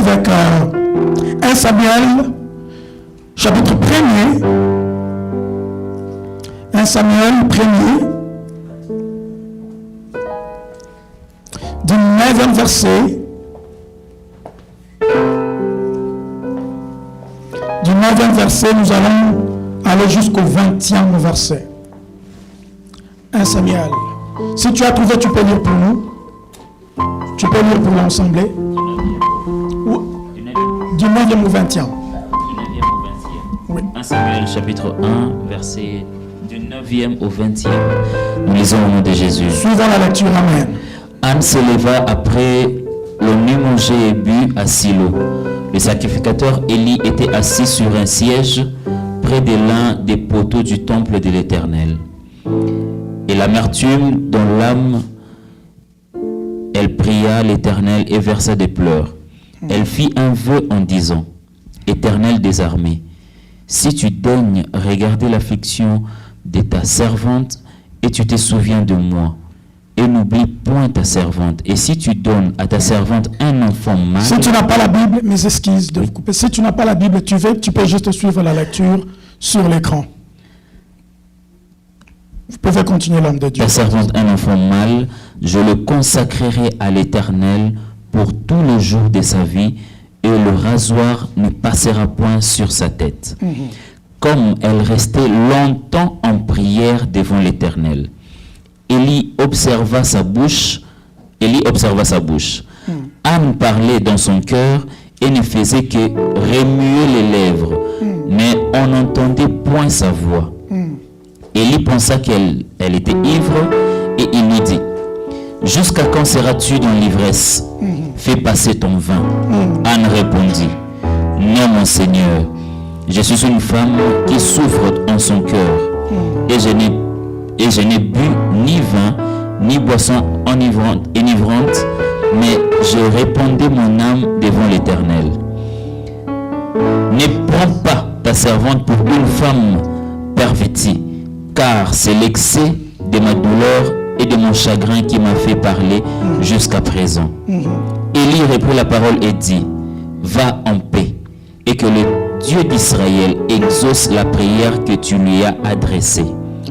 avec 1 Samuel, chapitre 1er. 1 Samuel 1er, du 9e verset. Du 9e verset, nous allons aller jusqu'au 20e verset. 1 Samuel. Si tu as trouvé, tu peux lire pour nous. Tu peux lire pour l'ensemble. Du 9e au 20e. Oui. 1 Samuel chapitre 1, verset du 9e au 20e. Nous lisons au nom de Jésus. Suivons la lecture. Amen. Anne s'éleva après le nu mangé et bu à Silo. Le sacrificateur Élie était assis sur un siège près de l'un des poteaux du temple de l'Éternel. Et l'amertume dans l'âme, elle pria l'Éternel et versa des pleurs. Elle fit un vœu en disant: Éternel des armées, si tu daignes regarder l'affliction de ta servante et tu te souviens de moi, et n'oublie point ta servante, et si tu donnes à ta servante un enfant mâle... Si tu n'as pas la Bible, mes excuses de vous couper. Si tu n'as pas la Bible, tu peux juste suivre la lecture sur l'écran. Vous pouvez continuer, l'homme de Dieu. Ta servante un enfant mâle, je le consacrerai à l'Éternel pour tous les jours de sa vie, et le rasoir ne passera point sur sa tête. Comme elle restait longtemps en prière devant l'Éternel, Élie observa sa bouche. Anne parlait dans son cœur et ne faisait que remuer les lèvres, mais on n'entendait point sa voix. Élie pensa qu'elle était ivre et il lui dit: Jusqu'à quand seras-tu dans l'ivresse? Fais passer ton vin. Anne répondit: Non, mon Seigneur, je suis une femme qui souffre en son cœur, et je n'ai bu ni vin, ni boisson enivrante, mais je répandais mon âme devant l'Éternel. Ne prends pas ta servante pour une femme pervertie, car c'est l'excès de ma douleur et de mon chagrin qui m'a fait parler jusqu'à présent. Élie reprit la parole et dit: Va en paix, et que le Dieu d'Israël exauce la prière que tu lui as adressée.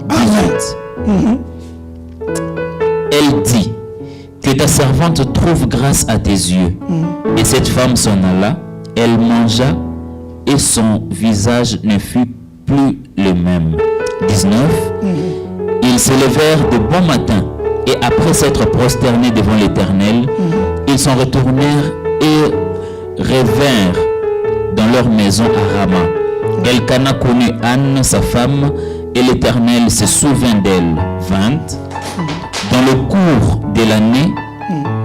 Amen. Elle dit: Que ta servante trouve grâce à tes yeux. Et cette femme s'en alla, elle mangea, et son visage ne fut plus le même. 19. Ils se levèrent de bon matin, et après s'être prosternés devant l'Éternel, ils s'en retournèrent et revinrent dans leur maison à Rama. Elkana connut Anne, sa femme, et l'Éternel se souvint d'elle. 20. Dans le cours de l'année,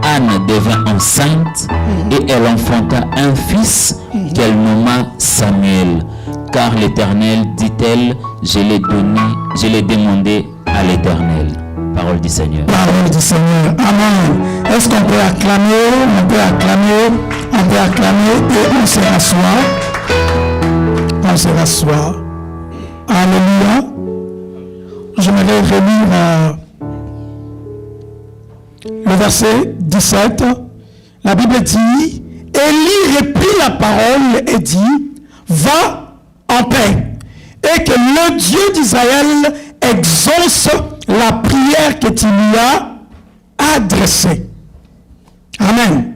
Anne devint enceinte et elle enfanta un fils qu'elle nomma Samuel. Car l'Éternel, dit-elle, je l'ai demandé à l'Éternel. Parole du Seigneur. Parole du Seigneur. Amen. Est-ce qu'on peut acclamer? On peut acclamer et on se rassoit. On se rassoit. Alléluia. Je vais relire le verset 17. La Bible dit: Élie reprit la parole et dit: Va en paix, et que le Dieu d'Israël exauce la prière que tu lui as adressée. Amen.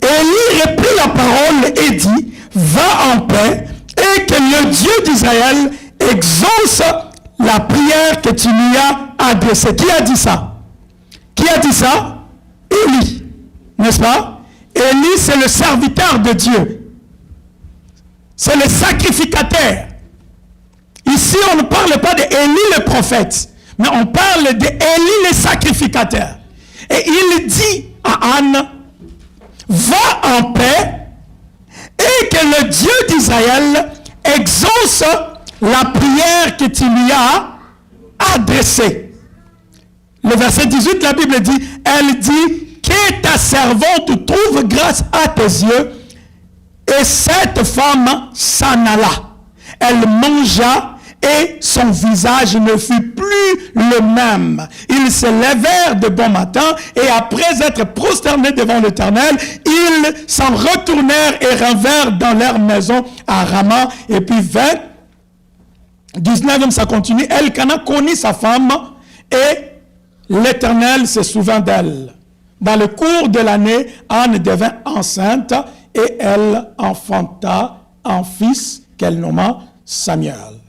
Élie reprit la parole et dit: Va en paix, et que le Dieu d'Israël exauce la prière que tu lui as adressée. Qui a dit ça? Qui a dit ça? Élie, n'est-ce pas? Élie, c'est le serviteur de Dieu. C'est le sacrificateur. Ici, on ne parle pas d'Élie le prophète, mais on parle d'Élie le sacrificateur. Et il dit à Anne: Va en paix, et que le Dieu d'Israël exauce la prière que tu lui as adressée. Le verset 18, la Bible dit, elle dit: Que ta servante trouve grâce à tes yeux. Et cette femme s'en alla. Elle mangea et son visage ne fut plus le même. Ils se levèrent de bon matin et après être prosternés devant l'Éternel, ils s'en retournèrent et revinrent dans leur maison à Rama. Et puis 19, ça continue. Elkana connut sa femme et l'Éternel se souvint d'elle. Dans le cours de l'année, Anne devint enceinte et elle enfanta un fils qu'elle nomma Samuel.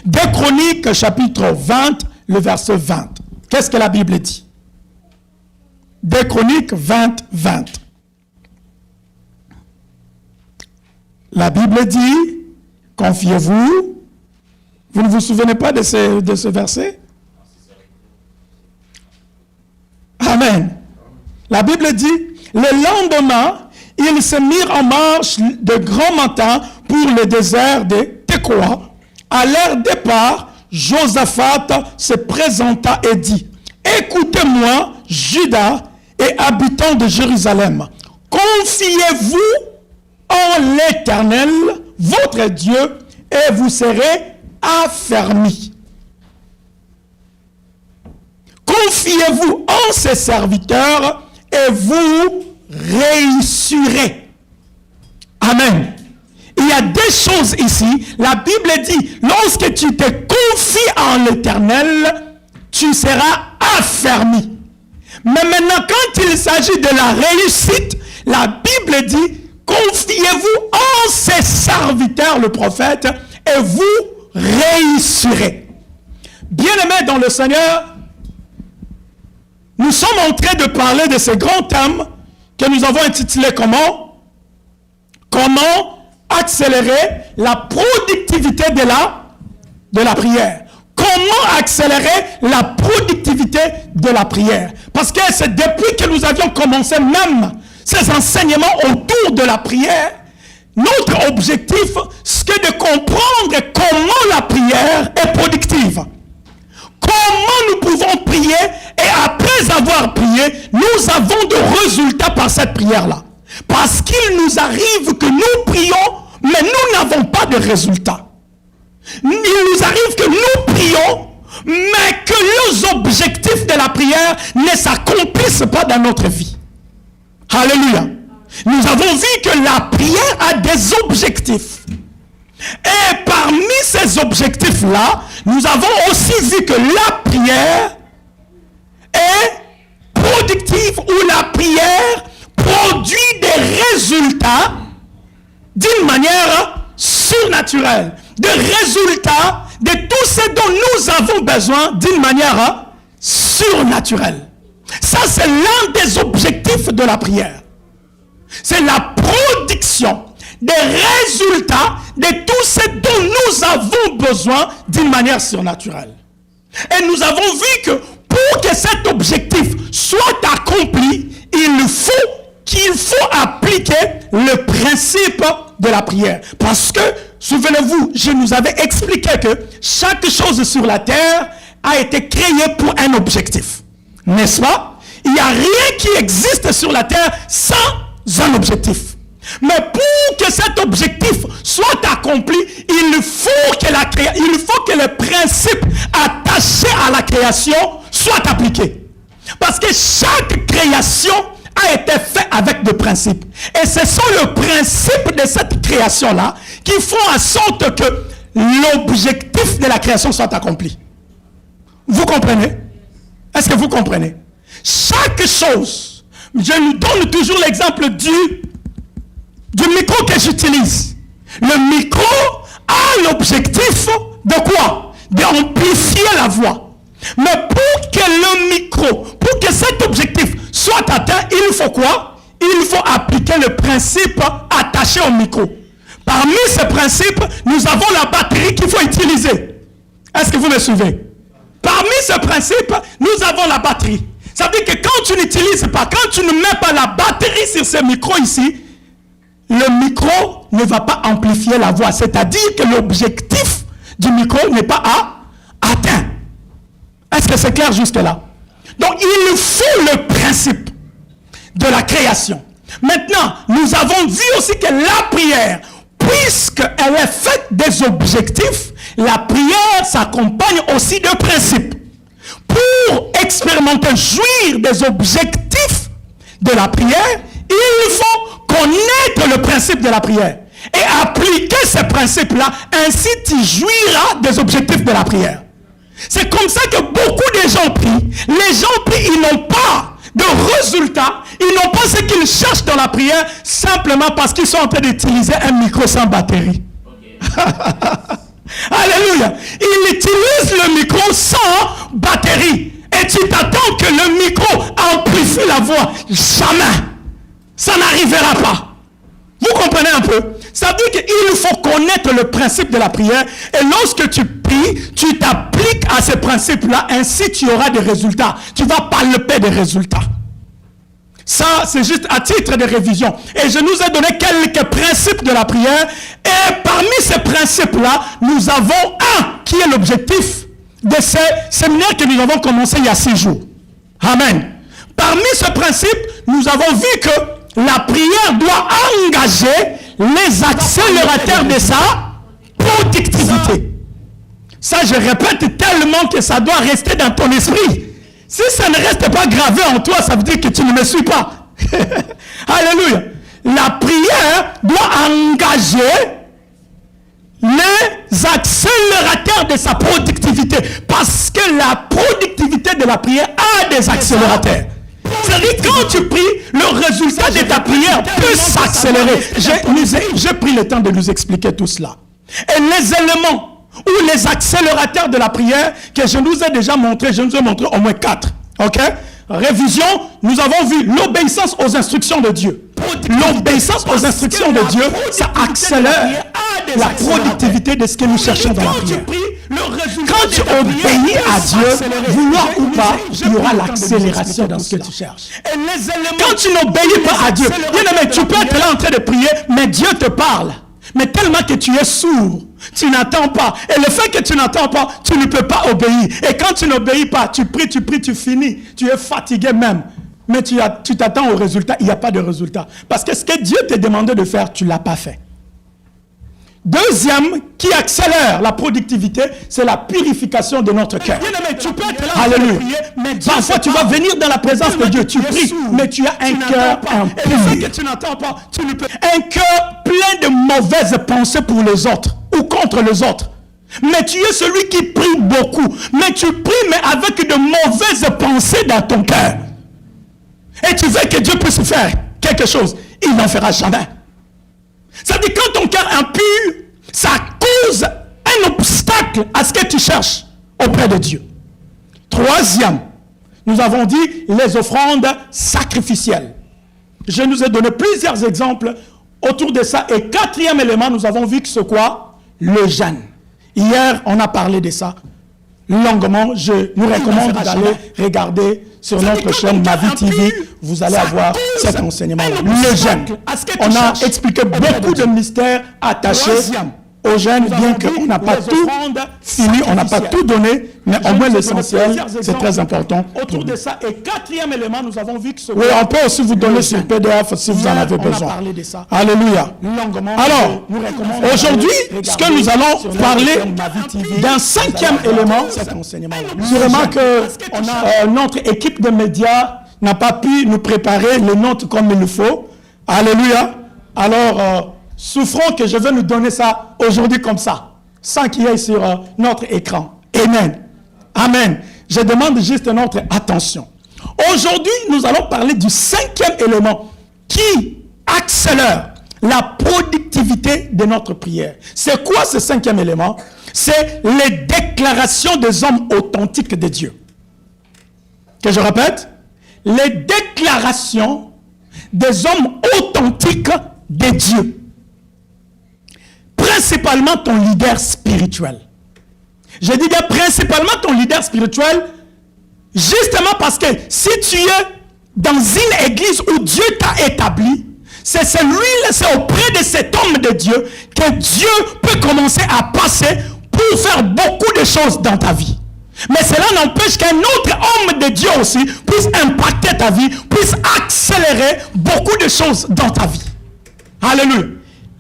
2 Chroniques, chapitre 20, le verset 20. Qu'est-ce que la Bible dit? 2 Chroniques 20, 20. La Bible dit, confiez-vous. Vous ne vous souvenez pas de ce verset? Amen. La Bible dit, le lendemain, ils se mirent en marche de grand matin pour le désert de Tekoa. À leur départ, Josaphat se présenta et dit, écoutez-moi, Juda et habitants de Jérusalem, confiez-vous en l'Éternel, votre Dieu, et vous serez affermis. Confiez-vous en ses serviteurs et vous réussirez. Amen. Il y a des choses ici. La Bible dit, lorsque tu te confies en l'Éternel, tu seras affermi. Mais maintenant, quand il s'agit de la réussite, la Bible dit, confiez-vous en ses serviteurs, le prophète, et vous réussirez. Bien-aimés dans le Seigneur, nous sommes en train de parler de ce grand thème que nous avons intitulé comment? Comment accélérer la productivité de la prière. Comment accélérer la productivité de la prière? Parce que c'est depuis que nous avions commencé même ces enseignements autour de la prière, notre objectif, c'est de comprendre comment la prière est productive. Comment nous pouvons prier et après avoir prié, nous avons de résultats par cette prière-là. Parce qu'il nous arrive que nous prions, mais nous n'avons pas de résultats. Il nous arrive que nous prions, mais que les objectifs de la prière ne s'accomplissent pas dans notre vie. Alléluia. Nous avons vu que la prière a des objectifs. Et parmi ces objectifs-là, nous avons aussi vu que la prière est productive ou la prière produit des résultats d'une manière surnaturelle. Des résultats de tout ce dont nous avons besoin d'une manière surnaturelle. Ça, c'est l'un des objectifs de la prière. C'est la production des résultats de tout ce dont nous avons besoin d'une manière surnaturelle. Et nous avons vu que pour que cet objectif soit accompli, qu'il faut appliquer le principe de la prière. Parce que, souvenez-vous, je nous avais expliqué que chaque chose sur la terre a été créée pour un objectif. N'est-ce pas? Il n'y a rien qui existe sur la terre sans un objectif. Mais pour que cet objectif soit accompli, il faut que le principe attaché à la création soit appliqué. Parce que chaque création a été faite avec des principes. Et ce sont les principes de cette création-là qui font en sorte que l'objectif de la création soit accompli. Vous comprenez? Est-ce que vous comprenez? Chaque chose, je nous donne toujours l'exemple du micro que j'utilise. Le micro a l'objectif de quoi? D'amplifier la voix. Mais pour que le micro, pour que cet objectif soit atteint, il faut quoi? Il faut appliquer le principe attaché au micro. Parmi ces principes, nous avons la batterie qu'il faut utiliser. Est-ce que vous me suivez? Parmi ces principes, nous avons la batterie. Ça veut dire que quand tu n'utilises pas, quand tu ne mets pas la batterie sur ce micro ici, le micro ne va pas amplifier la voix. C'est-à-dire que l'objectif du micro n'est pas atteint. Est-ce que c'est clair jusque-là? Donc, il faut le principe de la création. Maintenant, nous avons vu aussi que la prière, puisqu'elle est faite des objectifs, La prière s'accompagne aussi de principes. Pour expérimenter, jouir des objectifs de la prière, il faut connaître le principe de la prière et appliquer ces principes-là. Ainsi, tu jouiras des objectifs de la prière. C'est comme ça que beaucoup de gens prient. Les gens prient, ils n'ont pas de résultats. Ils n'ont pas ce qu'ils cherchent dans la prière simplement parce qu'ils sont en train d'utiliser un micro sans batterie. Okay. Alléluia. Ils utilisent le micro sans batterie. Et tu t'attends que le micro amplifie la voix. Jamais. Ça n'arrivera pas. Vous comprenez un peu? Ça veut dire qu'il faut connaître le principe de la prière. Et lorsque tu pries, tu t'appliques à ces principes-là. Ainsi, tu auras des résultats. Tu vas palper des résultats. Ça, c'est juste à titre de révision. Et je nous ai donné quelques principes de la prière. Et parmi ces principes-là, nous avons un qui est l'objectif de ces séminaires que nous avons commencé il y a 6 jours. Amen. Parmi ce principe, nous avons vu que la prière doit engager les accélérateurs de sa productivité. Ça, je répète tellement que ça doit rester dans ton esprit. Si ça ne reste pas gravé en toi, ça veut dire que tu ne me suis pas. Alléluia. La prière doit engager les accélérateurs de sa productivité. Parce que la productivité de la prière a des accélérateurs. C'est-à-dire quand tu pries, le résultat de ta prière peut s'accélérer. J'ai pris le temps de nous expliquer tout cela. Et les éléments ou les accélérateurs de la prière que je nous ai déjà montré, je nous ai montré au moins 4. Ok? Révision, nous avons vu l'obéissance aux instructions de Dieu. L'obéissance aux instructions de Dieu, ça accélère la productivité de ce que nous cherchons dans la prière. Quand tu obéis à Dieu, vouloir ou pas, il y aura l'accélération dans ce que tu cherches. Quand tu n'obéis pas à Dieu, bien aimé, tu peux être là en train de prier, mais Dieu te parle. Mais tellement que tu es sourd, tu n'attends pas. Et le fait que tu n'attends pas, tu ne peux pas obéir. Et quand tu n'obéis pas, tu pries, tu finis. Tu es fatigué même. Mais tu t'attends au résultat, il n'y a pas de résultat. Parce que ce que Dieu t'a demandé de faire, tu ne l'as pas fait. Deuxième, qui accélère la productivité, c'est la purification de notre cœur. Alléluia. Parfois, tu vas venir dans la présence de Dieu, tu pries, mais tu as un cœur impur. Un cœur plein de mauvaises pensées pour les autres ou contre les autres. Mais tu es celui qui prie beaucoup. Mais tu pries, mais avec de mauvaises pensées dans ton cœur. Et tu veux que Dieu puisse faire quelque chose. Il n'en fera jamais. Ça dit quand ton cœur est impur, ça cause un obstacle à ce que tu cherches auprès de Dieu. Troisième, nous avons dit les offrandes sacrificielles. Je nous ai donné plusieurs exemples autour de ça. Et quatrième élément, nous avons vu que c'est quoi? Le jeûne. Hier, on a parlé de ça longuement. Je nous recommande d'aller regarder sur notre chaîne Ma Vie TV. Vous allez avoir cet enseignement-là. Le jeûne. On a expliqué beaucoup de mystères attachés au jeûne, bien qu'on n'a pas tout fini, on n'a pas tout donné, mais au moins l'essentiel, c'est très important. Autour de ça, et quatrième élément, nous avons vu que oui, on peut aussi vous donner sur PDF si vous en avez besoin. Alléluia. Alors, aujourd'hui, ce que nous allons parler d'un cinquième élément, sûrement que notre équipe de médias n'a pas pu nous préparer les notes comme il le faut. Alléluia. Alors, souffrons que je vais nous donner ça aujourd'hui comme ça, sans qu'il y ait sur notre écran. Amen. Amen. Je demande juste notre attention. Aujourd'hui, nous allons parler du cinquième élément qui accélère la productivité de notre prière. C'est quoi ce cinquième élément? C'est les déclarations des hommes authentiques de Dieu. Que je répète? Les déclarations des hommes authentiques de Dieu. Principalement ton leader spirituel. Je dis bien principalement ton leader spirituel, justement parce que si tu es dans une église où Dieu t'a établi, c'est celui-là, c'est auprès de cet homme de Dieu que Dieu peut commencer à passer pour faire beaucoup de choses dans ta vie. Mais cela n'empêche qu'un autre homme de Dieu aussi puisse impacter ta vie, puisse accélérer beaucoup de choses dans ta vie. Alléluia.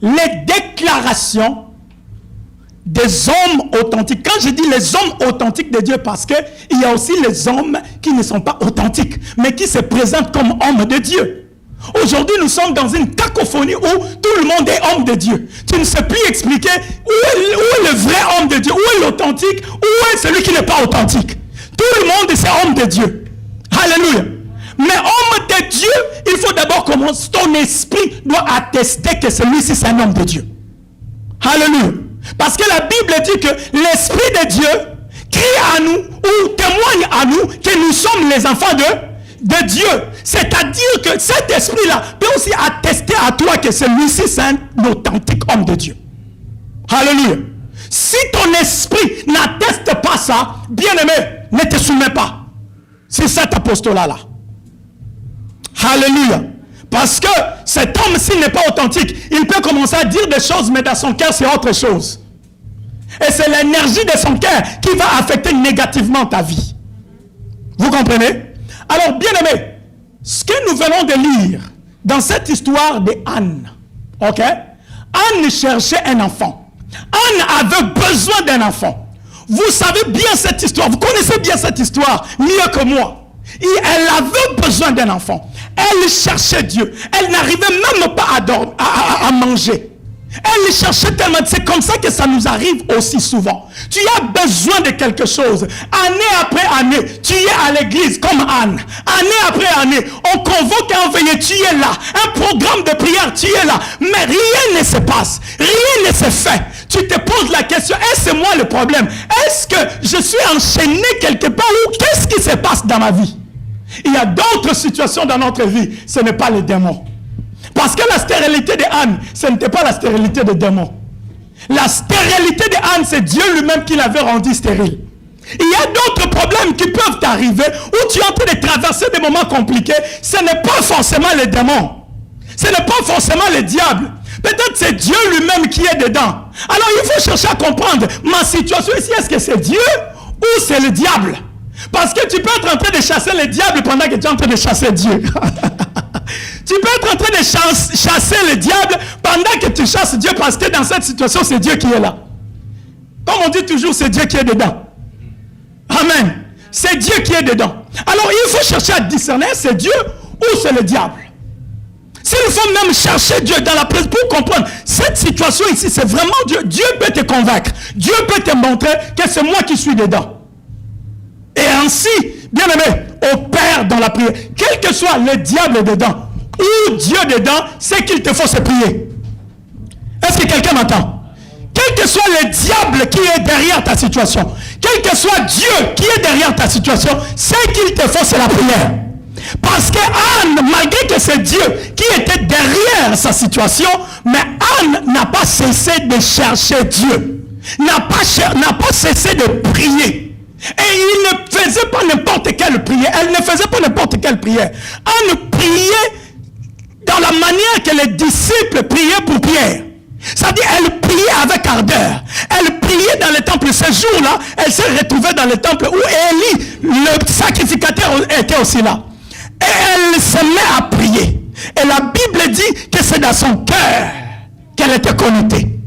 Les déclarations des hommes authentiques. Quand je dis les hommes authentiques de Dieu, parce qu'il y a aussi les hommes qui ne sont pas authentiques, mais qui se présentent comme hommes de Dieu. Aujourd'hui, nous sommes dans une cacophonie où tout le monde est homme de Dieu. Tu ne sais plus expliquer où est le vrai homme de Dieu, où est l'authentique, où est celui qui n'est pas authentique. Tout le monde c'est homme de Dieu. Alléluia. Mais homme de Dieu, il faut d'abord commencer. Ton esprit doit attester que celui-ci c'est un homme de Dieu. Alléluia. Parce que la Bible dit que l'Esprit de Dieu crie à nous ou témoigne à nous que nous sommes les enfants de Dieu. C'est-à-dire que cet esprit-là peut aussi attester à toi que celui-ci c'est un authentique homme de Dieu. Alléluia. Si ton esprit n'atteste pas ça, bien-aimé, ne te soumets pas. C'est cet apostolat-là. Alléluia. Parce que cet homme, s'il n'est pas authentique, il peut commencer à dire des choses, mais dans son cœur, c'est autre chose. Et c'est l'énergie de son cœur qui va affecter négativement ta vie. Vous comprenez? Alors, bien-aimé, ce que nous venons de lire dans cette histoire de Anne, ok? Anne cherchait un enfant. Anne avait besoin d'un enfant. Vous savez bien cette histoire, vous connaissez bien cette histoire, mieux que moi. Et elle avait besoin d'un enfant. Elle cherchait Dieu. Elle n'arrivait même pas à manger. Elle cherchait tellement. C'est comme ça que ça nous arrive aussi souvent. Tu as besoin de quelque chose. Année après année, tu es à l'église comme Anne. Année après année, on convoque un veillé, tu es là. Un programme de prière, tu es là. Mais rien ne se passe. Rien ne se fait. Tu te poses la question, est-ce que moi le problème? Est-ce que je suis enchaîné quelque part ou qu'est-ce qui se passe dans ma vie? Il y a d'autres situations dans notre vie. Ce n'est pas les démons. Parce que la stérilité de Anne, ce n'était pas la stérilité des démons. La stérilité de Anne, c'est Dieu lui-même qui l'avait rendue stérile. Il y a d'autres problèmes qui peuvent t'arriver où tu es en train de traverser des moments compliqués. Ce n'est pas forcément les démons. Ce n'est pas forcément le diable. Peut-être c'est Dieu lui-même qui est dedans. Alors il faut chercher à comprendre ma situation ici. Est-ce que c'est Dieu ou c'est le diable? Parce que tu peux être en train de chasser le diable pendant que tu es en train de chasser Dieu. Tu peux être en train de chasser le diable pendant que tu chasses Dieu, parce que dans cette situation, c'est Dieu qui est là. Comme on dit toujours, c'est Dieu qui est dedans. Amen. C'est Dieu qui est dedans. Alors, il faut chercher à discerner, c'est Dieu ou c'est le diable. S'il faut même chercher Dieu dans la présence pour comprendre, cette situation ici, c'est vraiment Dieu. Dieu peut te convaincre. Dieu peut te montrer que c'est moi qui suis dedans. Et ainsi, bien aimé, opère dans la prière. Quel que soit le diable dedans, ou Dieu dedans, c'est qu'il te faut se prier. Est-ce que quelqu'un m'entend? Quel que soit le diable qui est derrière ta situation, quel que soit Dieu qui est derrière ta situation, c'est qu'il te faut, c'est la prière. Parce que Anne, malgré que c'est Dieu qui était derrière sa situation, mais Anne n'a pas cessé de chercher Dieu. N'a pas cessé de prier. Et il ne faisait pas n'importe quelle prière. Elle ne faisait pas n'importe quelle prière. Anne priait dans la manière que les disciples priaient pour Pierre. C'est-à-dire, elle priait avec ardeur. Elle priait dans le temple. Ce jour-là, elle s'est retrouvée dans le temple où Élie, le sacrificateur, était aussi là. Et elle se met à prier. Et la Bible dit que c'est dans son cœur qu'elle était connectée.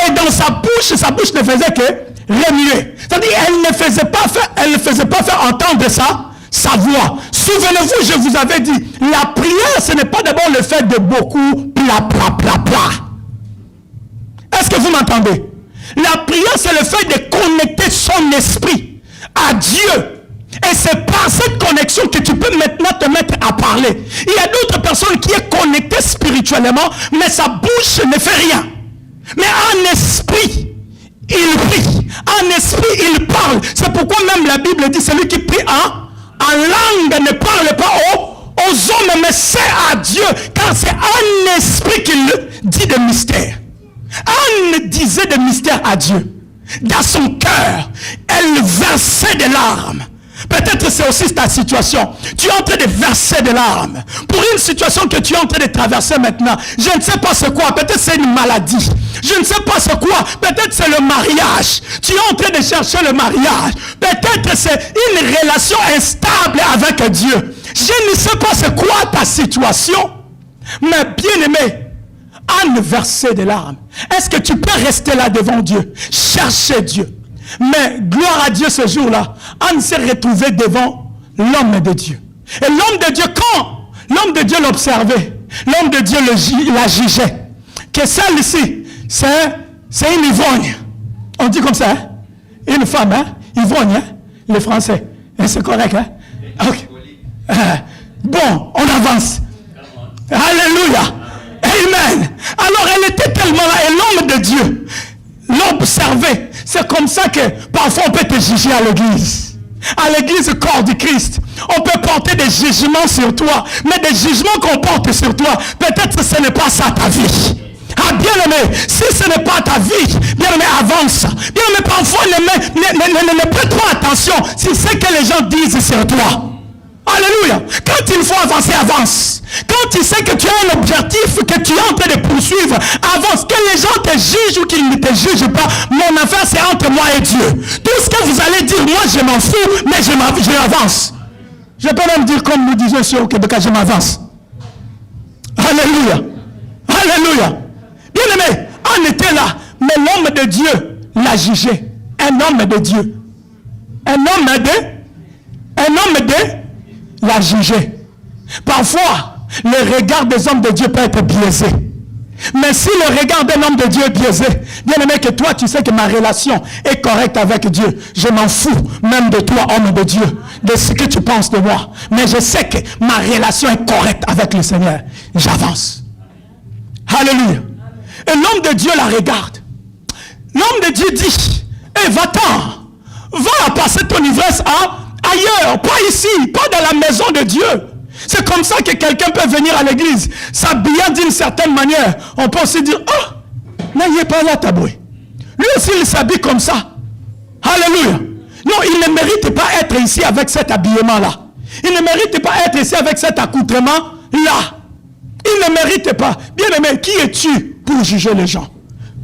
Et dans sa bouche ne faisait que remuer. C'est-à-dire, elle ne faisait pas faire entendre sa voix. Souvenez-vous, je vous avais dit, la prière, ce n'est pas d'abord le fait de beaucoup pla. Est-ce que vous m'entendez? La prière, c'est le fait de connecter son esprit à Dieu. Et c'est par cette connexion que tu peux maintenant te mettre à parler. Il y a d'autres personnes qui sont connectées spirituellement, mais sa bouche ne fait rien. Mais en esprit, il prie. En esprit, il parle. C'est pourquoi même la Bible dit, celui qui prie en langue ne parle pas aux hommes, mais c'est à Dieu. Car c'est en esprit qu'il dit des mystères. Anne disait des mystères à Dieu. Dans son cœur, elle versait des larmes. Peut-être c'est aussi ta situation. Tu es en train de verser des larmes. Pour une situation que tu es en train de traverser maintenant. Je ne sais pas c'est quoi. Peut-être c'est une maladie. Je ne sais pas c'est quoi. Peut-être c'est le mariage. Tu es en train de chercher le mariage. Peut-être c'est une relation instable avec Dieu. Je ne sais pas c'est quoi ta situation. Mais bien aimé, Anne versait des larmes. Est-ce que tu peux rester là devant Dieu, chercher Dieu? Mais gloire à Dieu ce jour-là, Anne s'est retrouvée devant l'homme de Dieu. Et l'homme de Dieu, quand l'homme de Dieu l'observait, l'homme de Dieu la jugeait, que celle-ci, c'est une ivrogne. On dit comme ça, hein? Une femme, hein? Ivrogne, hein? Les Français. C'est correct, hein? Okay. Bon, on avance. Alléluia. Amen. Alors elle était tellement là, et l'homme de Dieu l'observait. C'est comme ça que parfois on peut te juger à l'église. À l'église corps du Christ. On peut porter des jugements sur toi. Mais des jugements qu'on porte sur toi, peut-être que ce n'est pas ça ta vie. Ah, bien-aimé, si ce n'est pas ta vie, bien-aimé, avance. Bien-aimé, parfois, ne prête pas attention si c'est que les gens disent sur toi. Alléluia. Quand il faut avancer, avance. Quand tu sais que tu as un objectif que tu es en train de poursuivre, avance. Que les gens te jugent ou qu'ils ne te jugent pas, mon affaire c'est entre moi et Dieu. Tout ce que vous allez dire, moi je m'en fous, mais je avance. Je peux même dire comme nous disons sur au Québec, je m'avance. Alléluia. Alléluia. Bien aimé, on était là, mais l'homme de Dieu l'a jugé. Un homme de Dieu. Un homme de l'a jugé. Parfois, le regard des hommes de Dieu peut être biaisé. Mais si le regard d'un homme de Dieu est biaisé, bien aimé, que toi, tu sais que ma relation est correcte avec Dieu. Je m'en fous même de toi, homme de Dieu, de ce que tu penses de moi. Mais je sais que ma relation est correcte avec le Seigneur. J'avance. Alléluia. Et l'homme de Dieu la regarde. L'homme de Dieu dit, va-t'en, va passer ton ivresse ailleurs, pas ici, pas dans la maison de Dieu. C'est comme ça que quelqu'un peut venir à l'église, s'habiller d'une certaine manière. On peut aussi dire, n'ayez pas là, taboué. Lui aussi, il s'habille comme ça. Alléluia. Non, il ne mérite pas être ici avec cet habillement-là. Il ne mérite pas être ici avec cet accoutrement-là. Il ne mérite pas. Bien-aimé, qui es-tu pour juger les gens?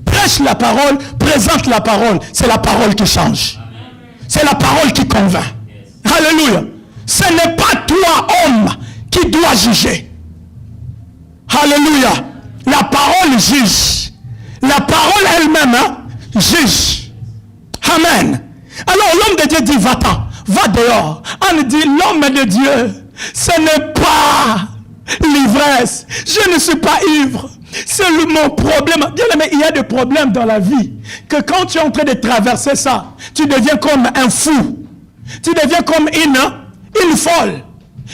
Prêche la parole, présente la parole. C'est la parole qui change. C'est la parole qui convainc. Alléluia. Ce n'est pas toi, homme, qui dois juger. Alléluia. La parole juge. La parole elle-même juge. Amen. Alors l'homme de Dieu dit, va-t'en, va dehors. On dit, l'homme de Dieu, ce n'est pas l'ivresse. Je ne suis pas ivre. C'est mon problème. Bien aimé, il y a des problèmes dans la vie. Que quand tu es en train de traverser ça, tu deviens comme un fou. Tu deviens comme une folle.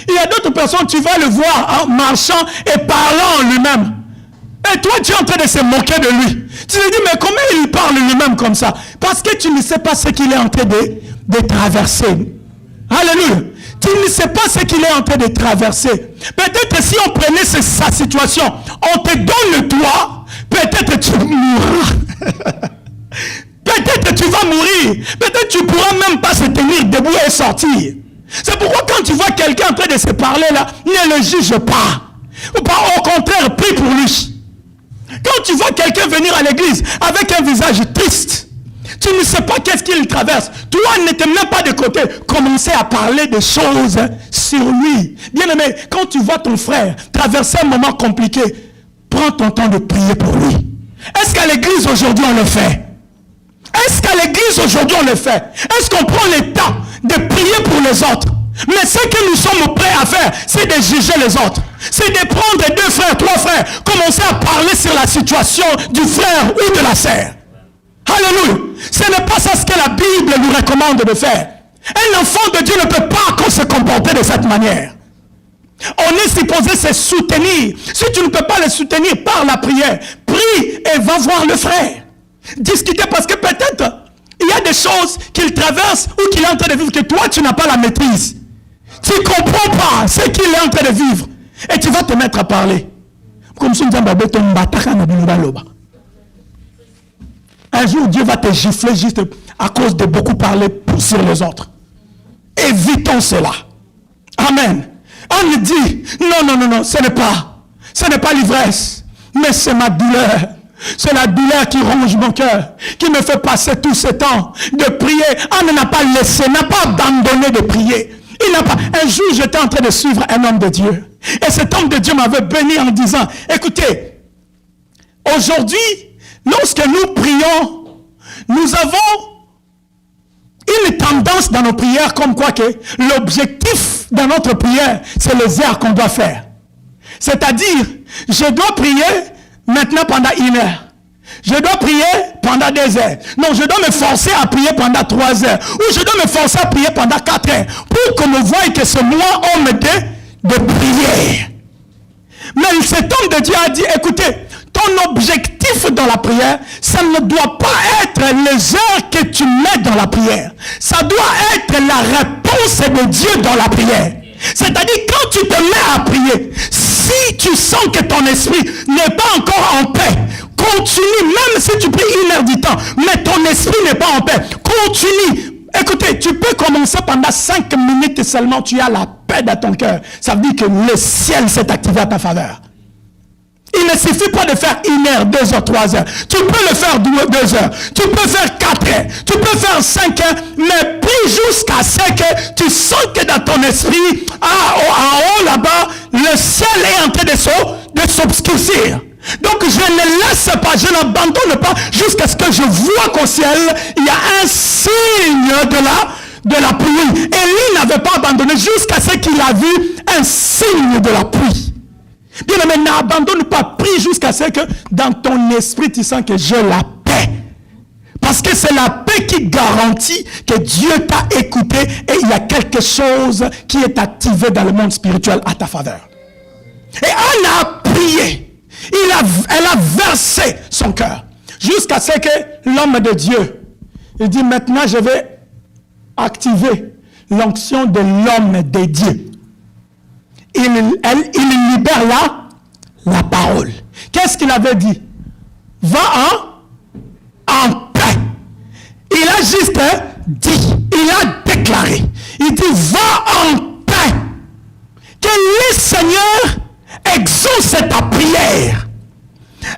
Il y a d'autres personnes, tu vas le voir en marchant et parlant en lui-même. Et toi, tu es en train de se moquer de lui. Tu te dis, mais comment il parle lui-même comme ça? Parce que tu ne sais pas ce qu'il est en train de traverser. Alléluia. Tu ne sais pas ce qu'il est en train de traverser. Peut-être si on prenait sa situation, on te donne le toit, peut-être tu mourras. Peut-être tu vas mourir. Peut-être tu ne pourras même pas se tenir debout et sortir. C'est pourquoi quand tu vois quelqu'un en train de se parler là, ne le juge pas. Ou pas, au contraire, prie pour lui. Quand tu vois quelqu'un venir à l'église avec un visage triste, tu ne sais pas qu'est-ce qu'il traverse. Toi, ne te mets pas de côté. Commencez à parler des choses sur lui. Bien aimé, quand tu vois ton frère traverser un moment compliqué, prends ton temps de prier pour lui. Est-ce qu'à l'église aujourd'hui on le fait? Est-ce qu'à l'église aujourd'hui on le fait? Est-ce qu'on prend le temps de prier pour les autres? Mais ce que nous sommes prêts à faire, c'est de juger les autres. C'est de prendre 2 frères, 3 frères, commencer à parler sur la situation du frère ou de la sœur. Alléluia. Ce n'est pas ça ce que la Bible nous recommande de faire. Un enfant de Dieu ne peut pas se comporter de cette manière. On est supposé se soutenir. Si tu ne peux pas le soutenir par la prière, prie et va voir le frère. Discutez parce que peut-être il y a des choses qu'il traverse ou qu'il est en train de vivre que toi tu n'as pas la maîtrise. Tu ne comprends pas ce qu'il est en train de vivre. Et tu vas te mettre à parler. Comme si un jour Dieu va te gifler juste à cause de beaucoup parler sur les autres. Évitons cela. Amen. On dit, non, ce n'est pas l'ivresse, mais c'est ma douleur. C'est la douleur qui ronge mon cœur, qui me fait passer tout ce temps de prier. On n'a pas laissé, n'a pas abandonné de prier. Il n'a pas. Un jour, j'étais en train de suivre un homme de Dieu. Et cet homme de Dieu m'avait béni en disant, écoutez, aujourd'hui, lorsque nous prions, nous avons une tendance dans nos prières comme quoi que l'objectif dans notre prière, c'est les heures qu'on doit faire. C'est-à-dire, je dois prier maintenant pendant 1 heure. Je dois prier pendant 2 heures. Non, je dois me forcer à prier pendant 3 heures. Ou je dois me forcer à prier pendant 4 heures. Pour qu'on me voie que c'est moi, homme de prière. Mais cet homme de Dieu a dit, écoutez, ton objectif dans la prière, ça ne doit pas être les heures que tu mets dans la prière. Ça doit être la réponse de Dieu dans la prière. C'est-à-dire, quand tu te mets à prier, si tu sens que ton esprit n'est pas encore en paix, continue, même si tu pries 1 heure du temps, mais ton esprit n'est pas en paix, continue. Écoutez, tu peux commencer pendant 5 minutes seulement, tu as la paix dans ton cœur. Ça veut dire que le ciel s'est activé à ta faveur. Il ne suffit pas de faire 1 heure, 2 heures, 3 heures. Tu peux le faire 2 heures. Tu peux faire 4 heures. Tu peux faire 5 heures. Mais prie jusqu'à ce que tu sens que dans ton esprit, en haut là-bas, le ciel est en train de s'obscurcir. Donc je ne laisse pas, je n'abandonne pas jusqu'à ce que je vois qu'au ciel, il y a un signe de la pluie. Élie n'avait pas abandonné jusqu'à ce qu'il a vu un signe de la pluie. Bien aimé, n'abandonne pas, prie jusqu'à ce que dans ton esprit tu sens que j'ai la paix. Parce que c'est la paix qui garantit que Dieu t'a écouté et il y a quelque chose qui est activé dans le monde spirituel à ta faveur. Et Anne a prié. Elle a versé son cœur. Jusqu'à ce que l'homme de Dieu, il dit maintenant je vais activer l'onction de l'homme de Dieu. Il libère la parole. Qu'est-ce qu'il avait dit? Va en paix. Il a juste dit, il a déclaré. Il dit, va en paix. Que le Seigneur exauce ta prière.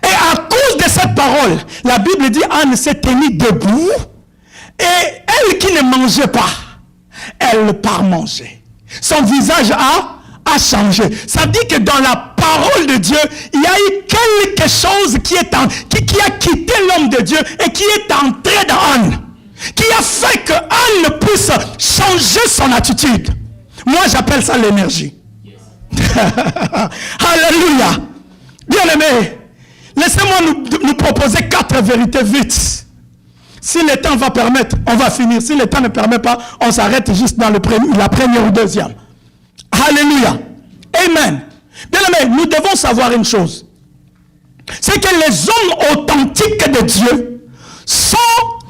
Et à cause de cette parole, la Bible dit, Anne s'est tenue debout. Et elle qui ne mangeait pas, elle part manger. Son visage a changé. Ça dit que dans la parole de Dieu, il y a eu quelque chose qui a quitté l'homme de Dieu et qui est entré dans Anne. Qui a fait que Anne puisse changer son attitude. Moi, j'appelle ça l'énergie. Alléluia. Bien aimé, laissez-moi nous proposer 4 vérités vite. Si le temps va permettre, on va finir. Si le temps ne permet pas, on s'arrête juste dans la première ou deuxième. Alléluia. Amen. Bien aimé, nous devons savoir une chose. C'est que les hommes authentiques de Dieu sont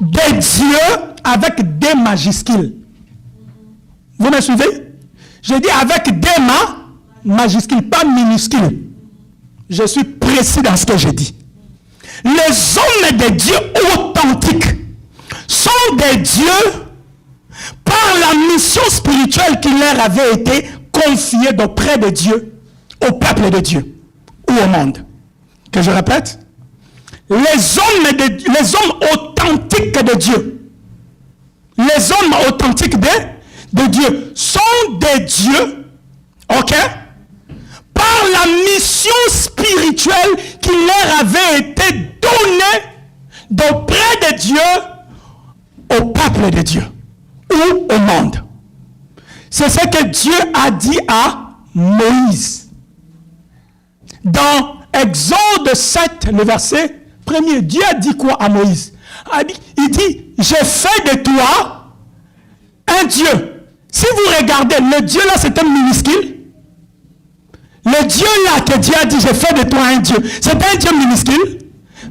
des dieux avec des majuscules. Vous me suivez? Je dis avec des majuscules, pas minuscules. Je suis précis dans ce que je dis. Les hommes de Dieu authentiques sont des dieux par la mission spirituelle qui leur avait été confiée d'auprès de Dieu, au peuple de Dieu ou au monde. Que je répète, les hommes authentiques de Dieu, les hommes authentiques de Dieu sont des dieux, ok, par la mission spirituelle qui leur avait été donnée d'auprès de Dieu au peuple de Dieu ou au monde. C'est ce que Dieu a dit à Moïse. Dans Exode 7, le verset 1er, Dieu a dit quoi à Moïse? Il dit, j'ai fait de toi un Dieu. Si vous regardez, le Dieu là, c'est un minuscule. Le Dieu là que Dieu a dit, j'ai fait de toi un Dieu, c'est un Dieu minuscule.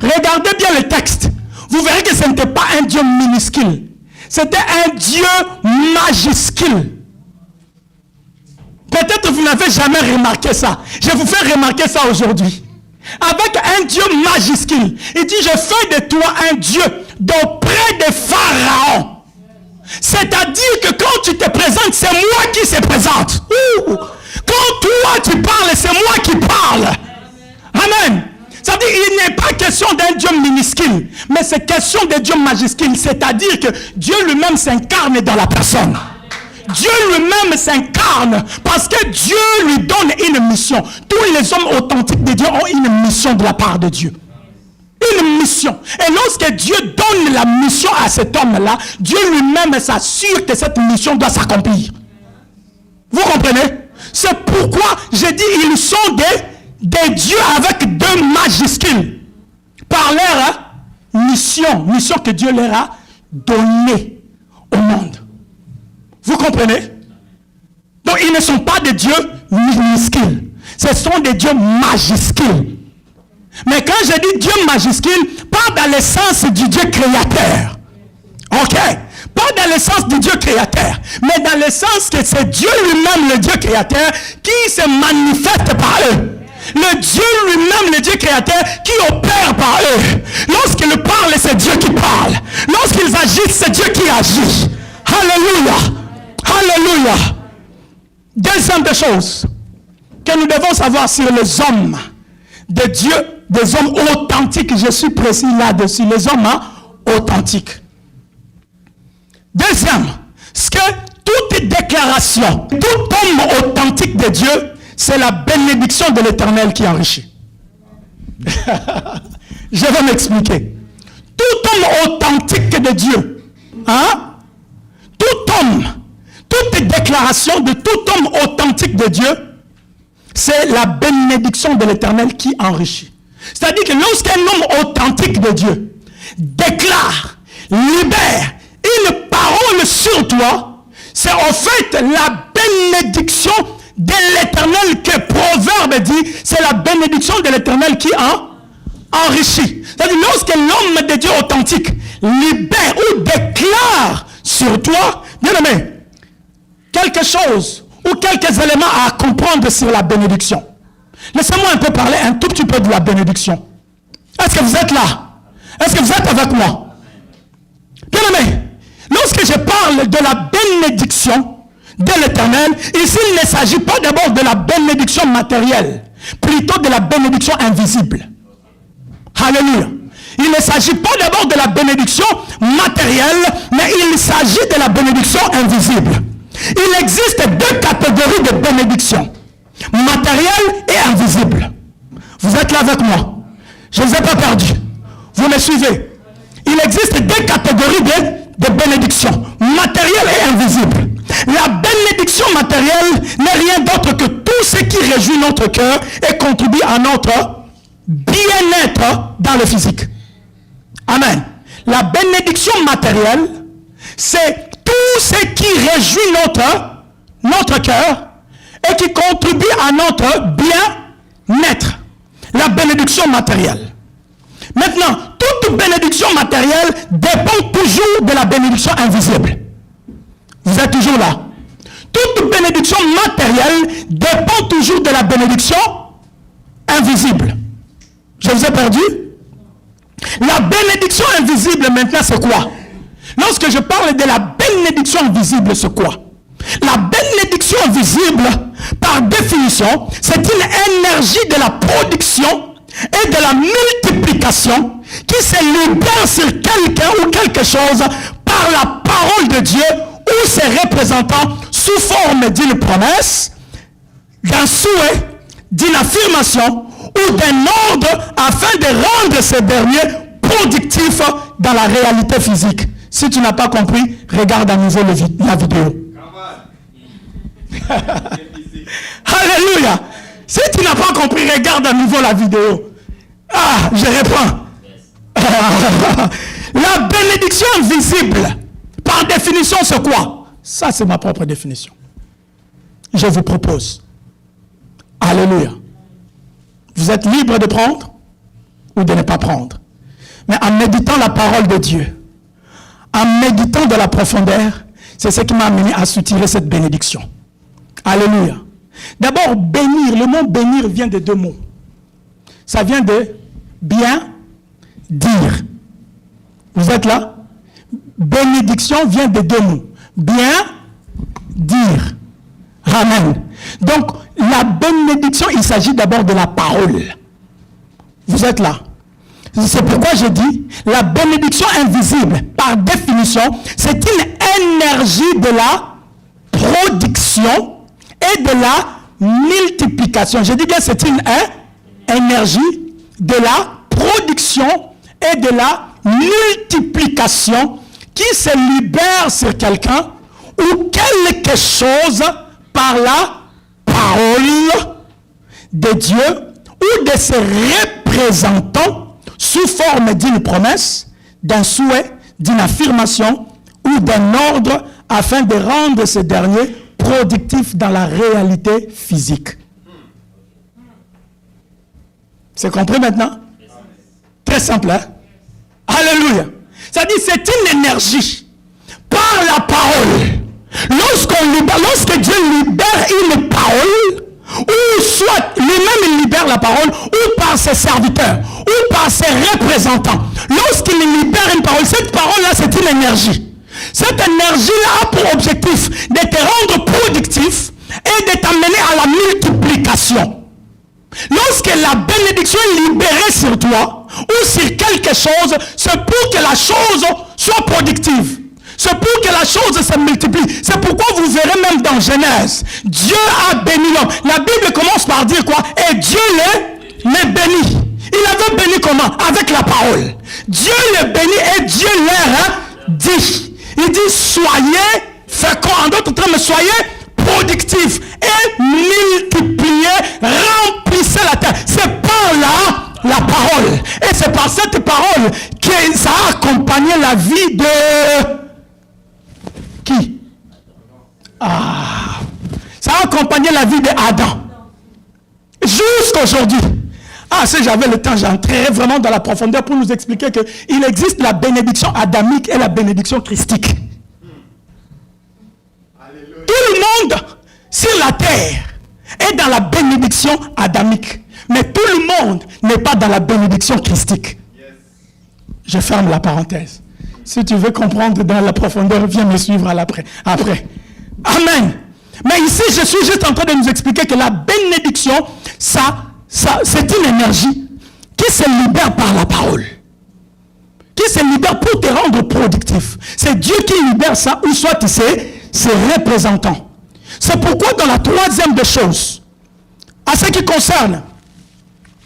Regardez bien le texte. Vous verrez que ce n'était pas un Dieu minuscule. C'était un Dieu majuscule. Peut-être vous n'avez jamais remarqué ça. Je vous fais remarquer ça aujourd'hui. Avec un Dieu majuscule. Il dit, je fais de toi un Dieu d'auprès de Pharaon. C'est-à-dire que quand tu te présentes, c'est moi qui se présente. Quand toi tu parles, c'est moi qui parle. Amen. C'est-à-dire il n'est pas question d'un Dieu minuscule, mais c'est question d'un Dieu majuscule. C'est-à-dire que Dieu lui-même s'incarne dans la personne. Dieu lui-même s'incarne parce que Dieu lui donne une mission. Tous les hommes authentiques de Dieu ont une mission de la part de Dieu. une mission. Et lorsque Dieu donne la mission à cet homme-là, Dieu lui-même s'assure que cette mission doit s'accomplir. Vous comprenez? C'est pourquoi j'ai dit ils sont des dieux avec 2 majuscules. Par leur mission que Dieu leur a donnée au monde. Vous comprenez? Donc ils ne sont pas des dieux minuscules. Ce sont des dieux majuscules. Mais quand je dis Dieu majuscule, pas dans le sens du Dieu créateur. Ok? Pas dans le sens du Dieu créateur, mais dans le sens que c'est Dieu lui-même, le Dieu créateur, qui se manifeste par eux. Le Dieu lui-même, le Dieu créateur, qui opère par eux. Lorsqu'il parle, c'est Dieu qui parle. Lorsqu'ils agissent, c'est Dieu qui agit. Alléluia. Alléluia. Deuxième des choses que nous devons savoir sur les hommes de Dieu, des hommes authentiques, je suis précis là-dessus, les hommes authentiques. Deuxième, c'est que toute déclaration, tout homme authentique de Dieu, c'est la bénédiction de l'Éternel qui enrichit. Je vais m'expliquer. Tout homme authentique de Dieu, tout homme, toute déclaration de tout homme authentique de Dieu, c'est la bénédiction de l'Éternel qui enrichit. C'est-à-dire que lorsqu'un homme authentique de Dieu déclare, libère une parole sur toi, c'est en fait la bénédiction de l'Éternel que Proverbe dit, c'est la bénédiction de l'Éternel qui enrichit. C'est-à-dire lorsque l'homme de Dieu authentique libère ou déclare sur toi, bien aimé, quelque chose ou quelques éléments à comprendre sur la bénédiction. Laissez-moi un peu parler un tout petit peu de la bénédiction. Est-ce que vous êtes là? Est-ce que vous êtes avec moi? Bien aimé, lorsque je parle de la bénédiction de l'Éternel, ici il ne s'agit pas d'abord de la bénédiction matérielle, plutôt de la bénédiction invisible. Alléluia. Il ne s'agit pas d'abord de la bénédiction matérielle, mais il s'agit de la bénédiction invisible. Il existe 2 catégories de bénédiction, matérielle et invisible. Vous êtes là avec moi? Je ne vous ai pas perdu. Vous me suivez? Il existe 2 catégories de bénédiction, matérielle et invisible. La bénédiction matérielle n'est rien d'autre que tout ce qui réjouit notre cœur et contribue à notre bien-être dans le physique. Amen. La bénédiction matérielle, c'est tout ce qui réjouit notre cœur et qui contribue à notre bien-être. La bénédiction matérielle. Maintenant, toute bénédiction matérielle dépend toujours de la bénédiction invisible. Vous êtes toujours là. Toute bénédiction matérielle dépend toujours de la bénédiction invisible. Je vous ai perdu? La bénédiction invisible maintenant c'est quoi? Lorsque je parle de la bénédiction invisible, c'est quoi? La bénédiction invisible, par définition, c'est une énergie de la production et de la multiplication qui se libère sur quelqu'un ou quelque chose par la parole de Dieu ou ses représentants sous forme d'une promesse, d'un souhait, d'une affirmation ou d'un ordre afin de rendre ces derniers productifs dans la réalité physique. Si tu n'as pas compris, regarde à nouveau la vidéo. Alléluia. Si tu n'as pas compris, regarde à nouveau la vidéo. Ah, je reprends. La bénédiction invisible, par définition, c'est quoi? Ça, c'est ma propre définition. Je vous propose. Alléluia. Vous êtes libre de prendre ou de ne pas prendre. Mais en méditant la parole de Dieu, en méditant de la profondeur, c'est ce qui m'a amené à soutirer cette bénédiction. Alléluia. D'abord, bénir. Le mot bénir vient de 2 mots. Ça vient de bien dire. Vous êtes là? Bénédiction vient de 2 mots. Bien dire. Amen. Donc, la bénédiction, il s'agit d'abord de la parole. Vous êtes là? C'est pourquoi je dis, la bénédiction invisible, par définition, c'est une énergie de la production et de la multiplication. Je dis bien, c'est une énergie de la production et de la multiplication qui se libère sur quelqu'un ou quelque chose par la parole de Dieu ou de ses représentants sous forme d'une promesse, d'un souhait, d'une affirmation ou d'un ordre afin de rendre ce dernier productif dans la réalité physique. C'est compris maintenant? Très simple, hein? Alléluia. C'est-à-dire, c'est une énergie par la parole. Lorsque Dieu libère une parole, ou soit lui-même il libère la parole, ou par ses serviteurs, ou par ses représentants. Lorsqu'il libère une parole, cette parole-là, c'est une énergie. Cette énergie-là a pour objectif de te rendre productif et de t'amener à la multiplication. Lorsque la bénédiction est libérée sur toi, ou sur quelque chose, c'est pour que la chose soit productive. C'est pour que la chose se multiplie. C'est pourquoi vous verrez même dans Genèse, Dieu a béni l'homme. La Bible commence par dire quoi? Et Dieu les bénit. Il avait béni comment? Avec la parole. Dieu les bénit et Dieu leur dit. Il dit soyez féconds. En d'autres termes, soyez productifs et multipliez, remplissez la terre. C'est par là la parole. Et c'est par cette parole que ça a accompagné la vie de... Qui? Ça a accompagné la vie d'Adam. Jusqu'aujourd'hui. Si j'avais le temps, j'entrerais vraiment dans la profondeur pour nous expliquer qu'il existe la bénédiction adamique et la bénédiction christique. Alléluia. Tout le monde sur la terre est dans la bénédiction adamique. Mais tout le monde n'est pas dans la bénédiction christique. Yes. Je ferme la parenthèse. Si tu veux comprendre dans la profondeur, viens me suivre après. Amen. Mais ici, je suis juste en train de nous expliquer que la bénédiction, c'est une énergie qui se libère par la parole. Qui se libère pour te rendre productif. C'est Dieu qui libère ça, ou soit ses représentants. C'est pourquoi dans la troisième des choses, à ce qui concerne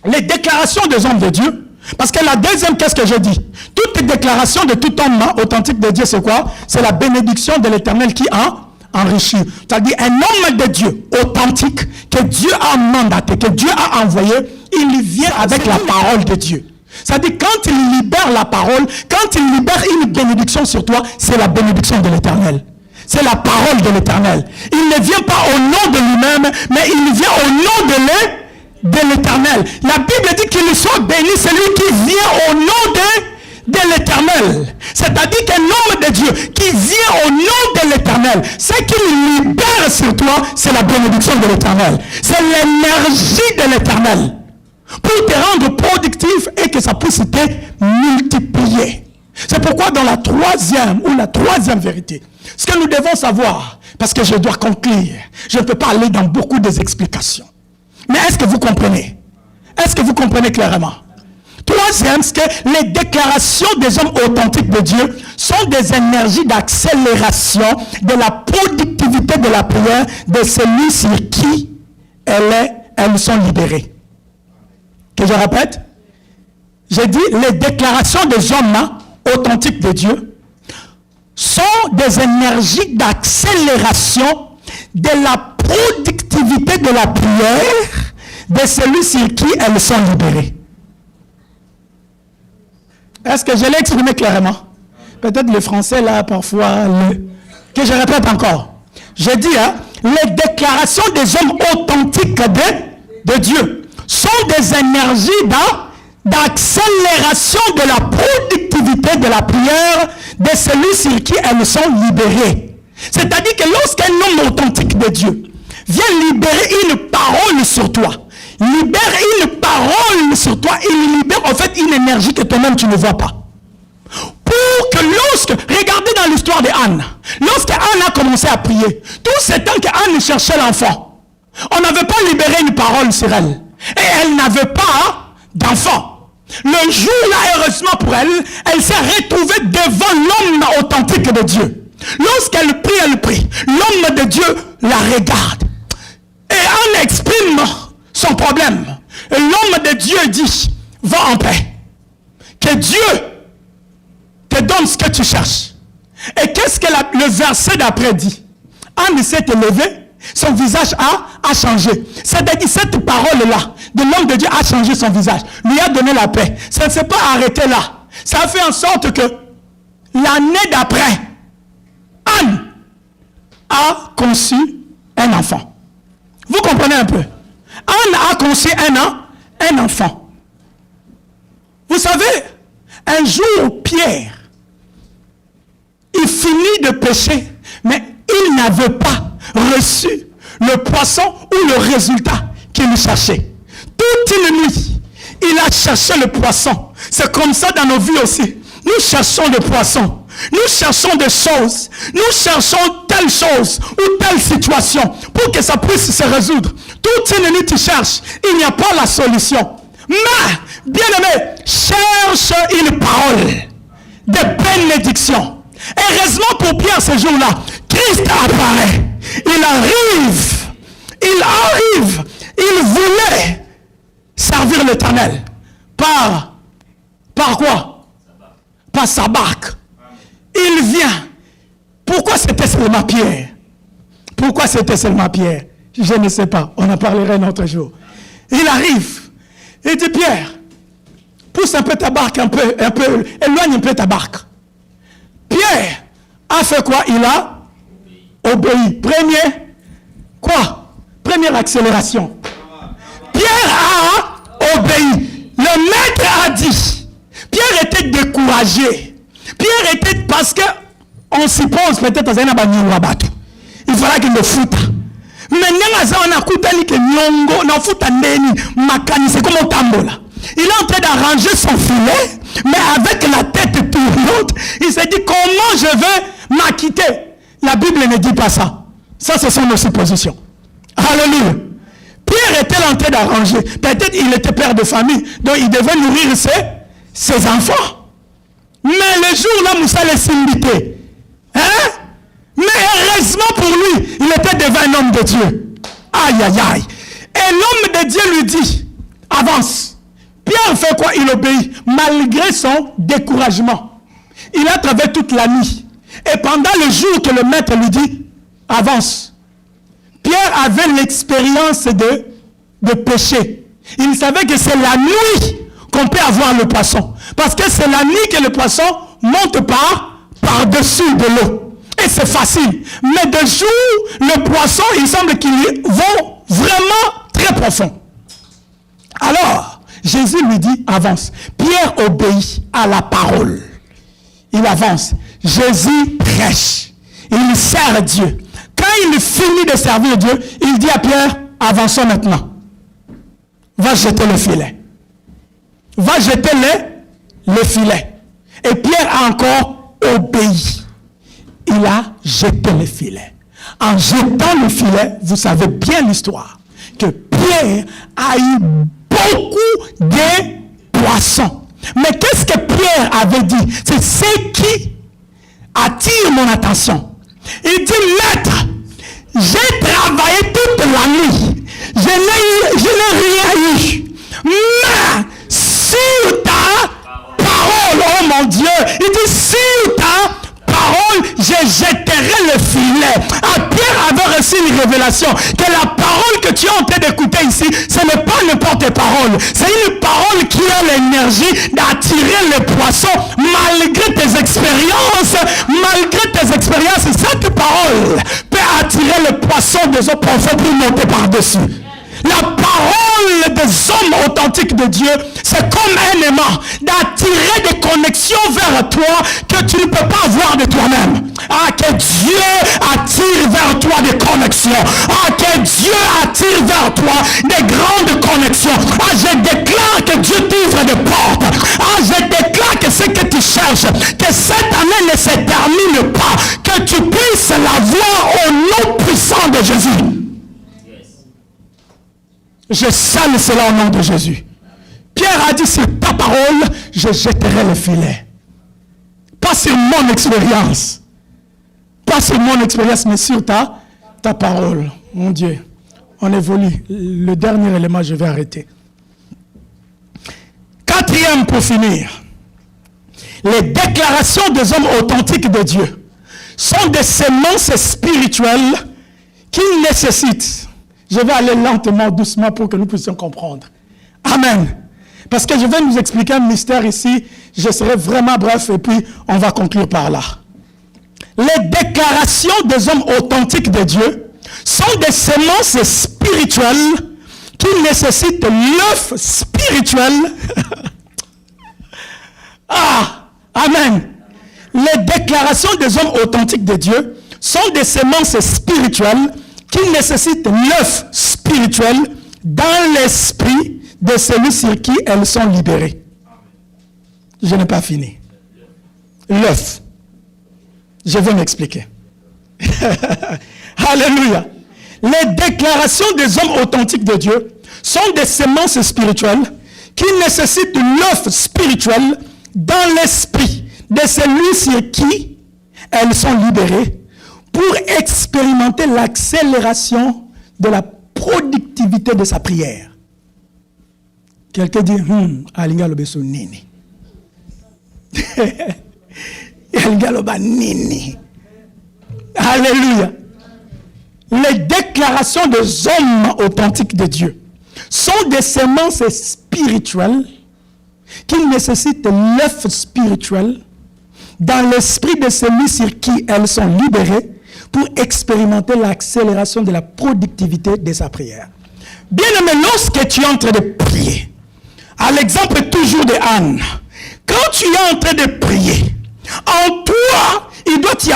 les déclarations des hommes de Dieu, parce que la deuxième, qu'est-ce que je dis? Toute déclaration de tout homme authentique de Dieu, c'est quoi? C'est la bénédiction de l'Éternel qui enrichit. C'est-à-dire un homme de Dieu authentique, que Dieu a mandaté, que Dieu a envoyé, il vient avec la parole de Dieu. C'est-à-dire quand il libère la parole, quand il libère une bénédiction sur toi, c'est la bénédiction de l'Éternel. C'est la parole de l'Éternel. Il ne vient pas au nom de lui-même, mais il vient au nom de l'Éternel. La Bible dit qu'il soit béni celui qui vient au nom de l'Éternel. C'est-à-dire qu'un homme de Dieu qui vient au nom de l'Éternel, ce qu'il libère sur toi, c'est la bénédiction de l'Éternel. C'est l'énergie de l'Éternel. Pour te rendre productif et que ça puisse te multiplier. C'est pourquoi dans la troisième vérité, ce que nous devons savoir, parce que je dois conclure, je ne peux pas aller dans beaucoup des explications. Mais est-ce que vous comprenez? Est-ce que vous comprenez clairement? Troisième, c'est que les déclarations des hommes authentiques de Dieu sont des énergies d'accélération de la productivité de la prière de celui sur qui elles sont libérées. Que je répète? J'ai dit, les déclarations des hommes authentiques de Dieu sont des énergies d'accélération de la productivité de la prière de celui sur qui elles sont libérées. Est-ce que je l'ai exprimé clairement? Peut-être le français là, parfois, que je répète encore. Je dis, les déclarations des hommes authentiques de Dieu sont des énergies d'accélération de la productivité de la prière de celui sur qui elles sont libérées. C'est-à-dire que lorsqu'un homme authentique de Dieu vient libérer une parole sur toi, il libère en fait une énergie que toi-même tu ne vois pas. Pour que regardez dans l'histoire d'Anne, lorsque Anne a commencé à prier, tout ce temps qu'Anne cherchait l'enfant, on n'avait pas libéré une parole sur elle. Et elle n'avait pas d'enfant. Le jour-là, heureusement pour elle, elle s'est retrouvée devant l'homme authentique de Dieu. Lorsqu'elle prie. L'homme de Dieu la regarde. Et Anne exprime son problème. Et l'homme de Dieu dit, va en paix. Que que Dieu te donne ce que tu cherches. Et qu'est-ce que le verset d'après dit? Anne s'est élevé, son visage a changé. C'est-à-dire cette parole-là de l'homme de Dieu a changé son visage, lui a donné la paix. Ça ne s'est pas arrêté là. Ça a fait en sorte que l'année d'après, Anne a conçu un enfant. Vous comprenez un peu? Anne a conçu un enfant. Vous savez, un jour, Pierre, il finit de pécher, mais il n'avait pas reçu le poisson ou le résultat qu'il cherchait. Toute une nuit, il a cherché le poisson. C'est comme ça dans nos vies aussi. Nous cherchons le poisson. Nous cherchons des choses. Nous cherchons telle chose ou telle situation pour que ça puisse se résoudre. Toute une nuit, tu cherches. Il n'y a pas la solution. Mais, bien-aimé, cherche une parole de bénédiction. Heureusement pour Pierre ce jour-là, Christ apparaît. Il arrive, il voulait servir l'Éternel. Par quoi? Par sa barque. Il vient. Pourquoi c'était seulement Pierre? Pourquoi c'était seulement Pierre? Je ne sais pas, on en parlera un autre jour. Il arrive, il dit Pierre, pousse un peu ta barque, un peu, éloigne un peu ta barque. Pierre a fait quoi? Il a obéi. Première accélération. Pierre a obéi. Le maître a dit. Pierre était découragé. Pierre était parce que on suppose peut-être dans un abanyurabato. Il fallait qu'il le foute. Maintenant, on a coupé que nyongo, na futa ndeni, makani, c'est comme un tambola. Il est en train d'arranger son filet, mais avec la tête tournante, il s'est dit comment je vais m'acquitter. La Bible ne dit pas ça. Ça, ce sont nos suppositions. Alléluia. Pierre était en train d'arranger. Peut-être il était père de famille, donc il devait nourrir ses enfants. Mais le jour-là, Moussa les invité. Hein? Mais heureusement pour lui, il était devant un homme de Dieu. Aïe, aïe, aïe. Et l'homme de Dieu lui dit, avance. Pierre fait quoi? Il obéit, malgré son découragement. Il a travaillé toute la nuit. Et pendant le jour que le maître lui dit, avance. Pierre avait l'expérience de péché. Il savait que c'est la nuit qu'on peut avoir le poisson. Parce que c'est la nuit que le poisson monte par-dessus de l'eau. Et c'est facile. Mais de jour, le poisson, il semble qu'il vont vraiment très profond. Alors, Jésus lui dit, avance. Pierre obéit à la parole. Il avance. Jésus prêche. Il sert Dieu. Quand il finit de servir Dieu, il dit à Pierre, avançons maintenant. Va jeter le filet. Va jeter le filet. Et Pierre a encore obéi. Il a jeté le filet. En jetant le filet, vous savez bien l'histoire, que Pierre a eu beaucoup de poissons. Mais qu'est-ce que Pierre avait dit? C'est ce qui attire mon attention. Il dit, maître, j'ai travaillé toute la nuit. Je n'ai rien eu. Mais sur ta parole, oh mon Dieu, il dit, sur ta parole, je jetterai le filet. Pierre avait reçu une révélation que la parole que tu es en train d'écouter ici, ce n'est pas n'importe parole. C'est une parole qui a l'énergie d'attirer les poissons malgré tes expériences. Malgré tes expériences, cette parole peut attirer les poissons des eaux profondes pour monter par-dessus. La parole des hommes authentiques de Dieu, c'est comme un aimant d'attirer des connexions vers toi que tu ne peux pas avoir de toi-même. Ah, que Dieu attire vers toi des connexions. Ah, que Dieu attire vers toi des grandes connexions. Ah, je déclare que Dieu t'ouvre des portes. Ah, je déclare que ce que tu cherches, que cette année ne se termine pas, que tu puisses l'avoir au nom puissant de Jésus. Je salue cela au nom de Jésus. Pierre a dit, sur ta parole, je jetterai le filet. Pas sur mon expérience. Pas sur mon expérience, mais sur ta parole. Mon Dieu, on évolue. Le dernier élément, je vais arrêter. Quatrième pour finir. Les déclarations des hommes authentiques de Dieu sont des semences spirituelles qui nécessitent. Je vais aller lentement, doucement pour que nous puissions comprendre. Amen. Parce que je vais nous expliquer un mystère ici. Je serai vraiment bref et puis on va conclure par là. Les déclarations des hommes authentiques de Dieu sont des semences spirituelles qui nécessitent l'œuf spirituel. Amen. Les déclarations des hommes authentiques de Dieu sont des semences spirituelles qui nécessitent l'œuf spirituel dans l'esprit de celui sur qui elles sont libérées. Je n'ai pas fini. L'œuf. Je vais m'expliquer. Alléluia. Les déclarations des hommes authentiques de Dieu sont des semences spirituelles qui nécessitent l'œuf spirituel dans l'esprit de celui sur qui elles sont libérées pour expérimenter l'accélération de la productivité de sa prière. Quelqu'un dit, alinga lobeso nini. Alinga loba nini. Alléluia. Les déclarations des hommes authentiques de Dieu sont des semences spirituelles qui nécessitent l'œuf spirituel dans l'esprit de celui sur qui elles sont libérées pour expérimenter l'accélération de la productivité de sa prière. Bien-aimé, lorsque tu es en train de prier, à l'exemple toujours de Anne, quand tu es en train de prier, en toi, il doit y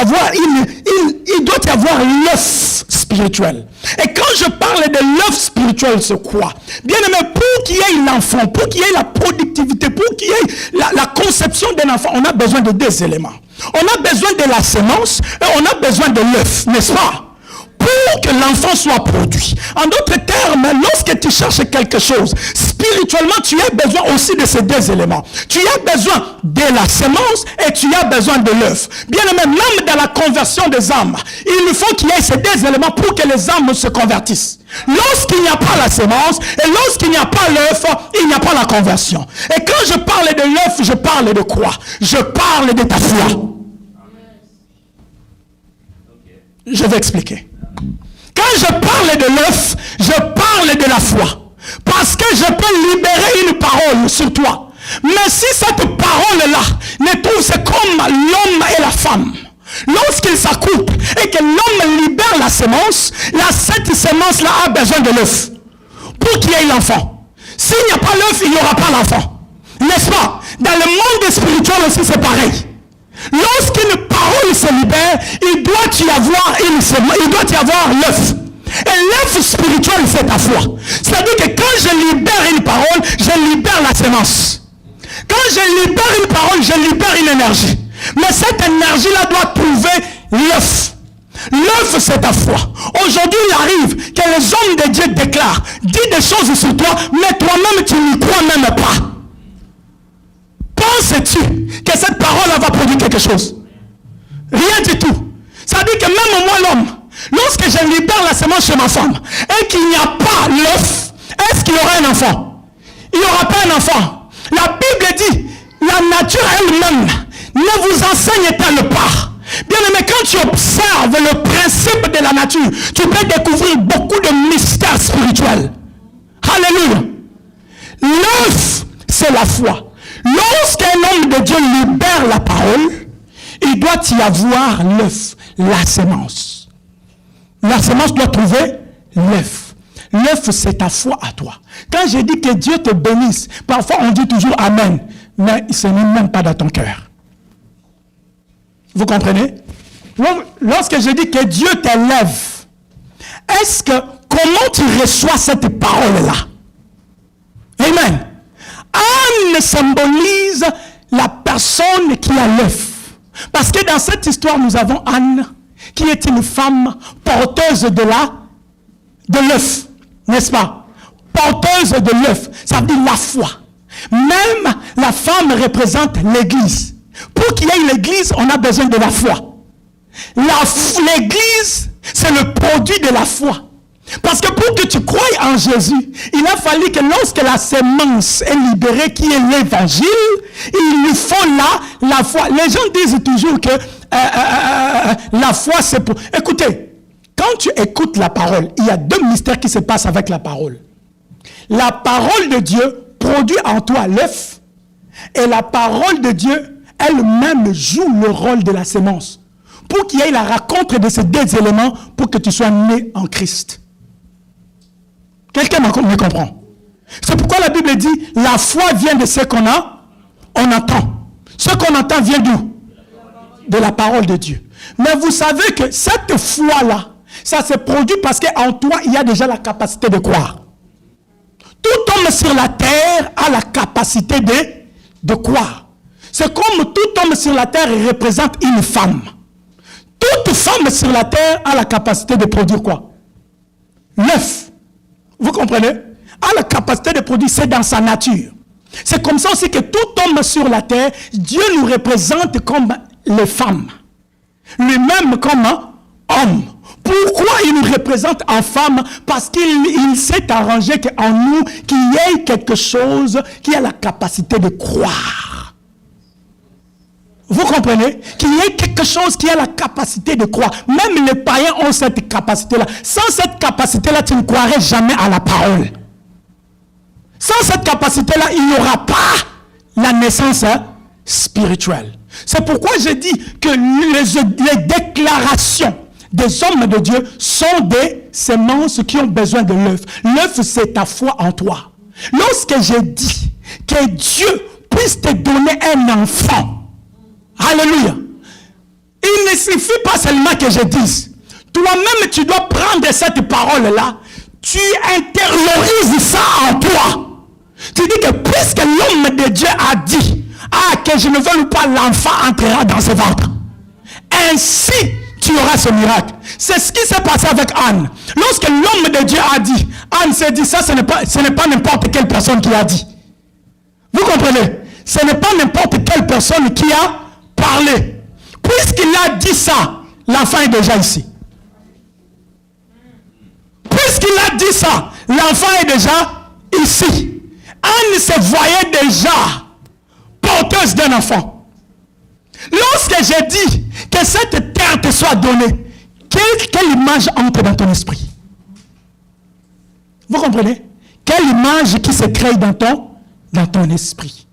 avoir l'œuf spirituel. Et quand je parle de l'œuf spirituel, c'est quoi? Bien aimé, pour qu'il y ait l'enfant, pour qu'il y ait la productivité, pour qu'il y ait la conception d'un enfant, on a besoin de deux éléments. On a besoin de la semence et on a besoin de l'œuf, n'est-ce pas? Pour que l'enfant soit produit. En d'autres termes, lorsque tu cherches quelque chose, spirituellement, tu as besoin aussi de ces deux éléments. Tu as besoin de la semence et tu as besoin de l'œuf. Bien aimé, même dans la conversion des âmes, il faut qu'il y ait ces deux éléments pour que les âmes se convertissent. Lorsqu'il n'y a pas la semence et lorsqu'il n'y a pas l'œuf, il n'y a pas la conversion. Et quand je parle de l'œuf, je parle de quoi? Je parle de ta foi. Je vais expliquer. Quand je parle de l'œuf, je parle de la foi. Parce que je peux libérer une parole sur toi. Mais si cette parole-là ne trouve, c'est comme l'homme et la femme. Lorsqu'ils s'accouplent et que l'homme libère la semence, cette semence-là a besoin de l'œuf. Pour qu'il y ait l'enfant. S'il n'y a pas l'œuf, il n'y aura pas l'enfant. N'est-ce pas? Dans le monde spirituel aussi, c'est pareil. Lorsqu'une parole se libère, il doit y avoir l'œuf. Et l'œuf spirituel, c'est ta foi. C'est-à-dire que quand je libère une parole, je libère la semence. Quand je libère une parole, je libère une énergie. Mais cette énergie-là doit trouver l'œuf. L'œuf, c'est ta foi. Aujourd'hui, il arrive que les hommes de Dieu déclarent, disent des choses sur toi, mais toi-même, tu n'y crois même pas. Penses-tu que cette parole va produire quelque chose? Rien du tout. Ça veut dire que même moi, l'homme, lorsque je libère la semence chez ma femme et qu'il n'y a pas l'œuf, est-ce qu'il y aura un enfant? Il n'y aura pas un enfant. La Bible dit, la nature elle-même ne vous enseigne-t-elle pas? Bien aimé, quand tu observes le principe de la nature, tu peux découvrir beaucoup de mystères spirituels. Alléluia. L'œuf, c'est la foi. Lorsqu'un homme de Dieu libère la parole, il doit y avoir l'œuf, la semence. La semence doit trouver l'œuf. L'œuf, c'est ta foi à toi. Quand je dis que Dieu te bénisse, parfois on dit toujours Amen, mais ce n'est même pas dans ton cœur. Vous comprenez? Lorsque je dis que Dieu t'élève, comment tu reçois cette parole-là? Amen. Anne symbolise la personne qui a l'œuf. Parce que dans cette histoire, nous avons Anne, qui est une femme porteuse de l'œuf. N'est-ce pas? Porteuse de l'œuf. Ça veut dire la foi. Même la femme représente l'église. Pour qu'il y ait l'église, on a besoin de la foi. L'église, c'est le produit de la foi. Parce que pour que tu croies en Jésus, il a fallu que lorsque la sémence est libérée, qui est l'évangile, il lui faut là la foi. Les gens disent toujours que la foi c'est pour... Écoutez, quand tu écoutes la parole, il y a deux mystères qui se passent avec la parole. La parole de Dieu produit en toi l'œuf, et la parole de Dieu elle-même joue le rôle de la sémence. Pour qu'il y ait la rencontre de ces deux éléments pour que tu sois né en Christ. Quelqu'un me comprend? C'est pourquoi la Bible dit, la foi vient de ce qu'on a, on entend. Ce qu'on entend vient d'où? De la parole de Dieu. Mais vous savez que cette foi-là, ça se produit parce qu'en toi, il y a déjà la capacité de croire. Tout homme sur la terre a la capacité de croire. C'est comme tout homme sur la terre représente une femme. Toute femme sur la terre a la capacité de produire quoi? L'œuf. Vous comprenez? A la capacité de produire, c'est dans sa nature. C'est comme ça aussi que tout homme sur la terre, Dieu nous représente comme les femmes. Lui-même comme homme. Pourquoi il nous représente en femme? Parce qu'il s'est arrangé qu'en nous, qu'il y ait quelque chose qui a la capacité de croire. Vous comprenez? Qu'il y ait quelque chose qui a la capacité de croire. Même les païens ont cette capacité-là. Sans cette capacité-là, tu ne croirais jamais à la parole. Sans cette capacité-là, il n'y aura pas la naissance spirituelle. C'est pourquoi je dis que les déclarations des hommes de Dieu sont des semences qui ont besoin de l'œuf. L'œuf, c'est ta foi en toi. Lorsque je dis que Dieu puisse te donner un enfant, alléluia, il ne suffit pas seulement que je dise. Toi-même, tu dois prendre cette parole-là, tu intériorises ça en toi. Tu dis que puisque l'homme de Dieu a dit, que je ne veux pas, l'enfant entrera dans ce ventre. Ainsi, tu auras ce miracle. C'est ce qui s'est passé avec Anne. Lorsque l'homme de Dieu a dit, Anne s'est dit, ça ce n'est pas n'importe quelle personne qui a dit. Vous comprenez? Ce n'est pas n'importe quelle personne qui a parlé. Puisqu'il a dit ça, l'enfant est déjà ici. Puisqu'il a dit ça, l'enfant est déjà ici. Anne se voyait déjà porteuse d'un enfant. Lorsque j'ai dit que cette terre te soit donnée, quelle image entre dans ton esprit? Vous comprenez? Quelle image qui se crée dans ton esprit?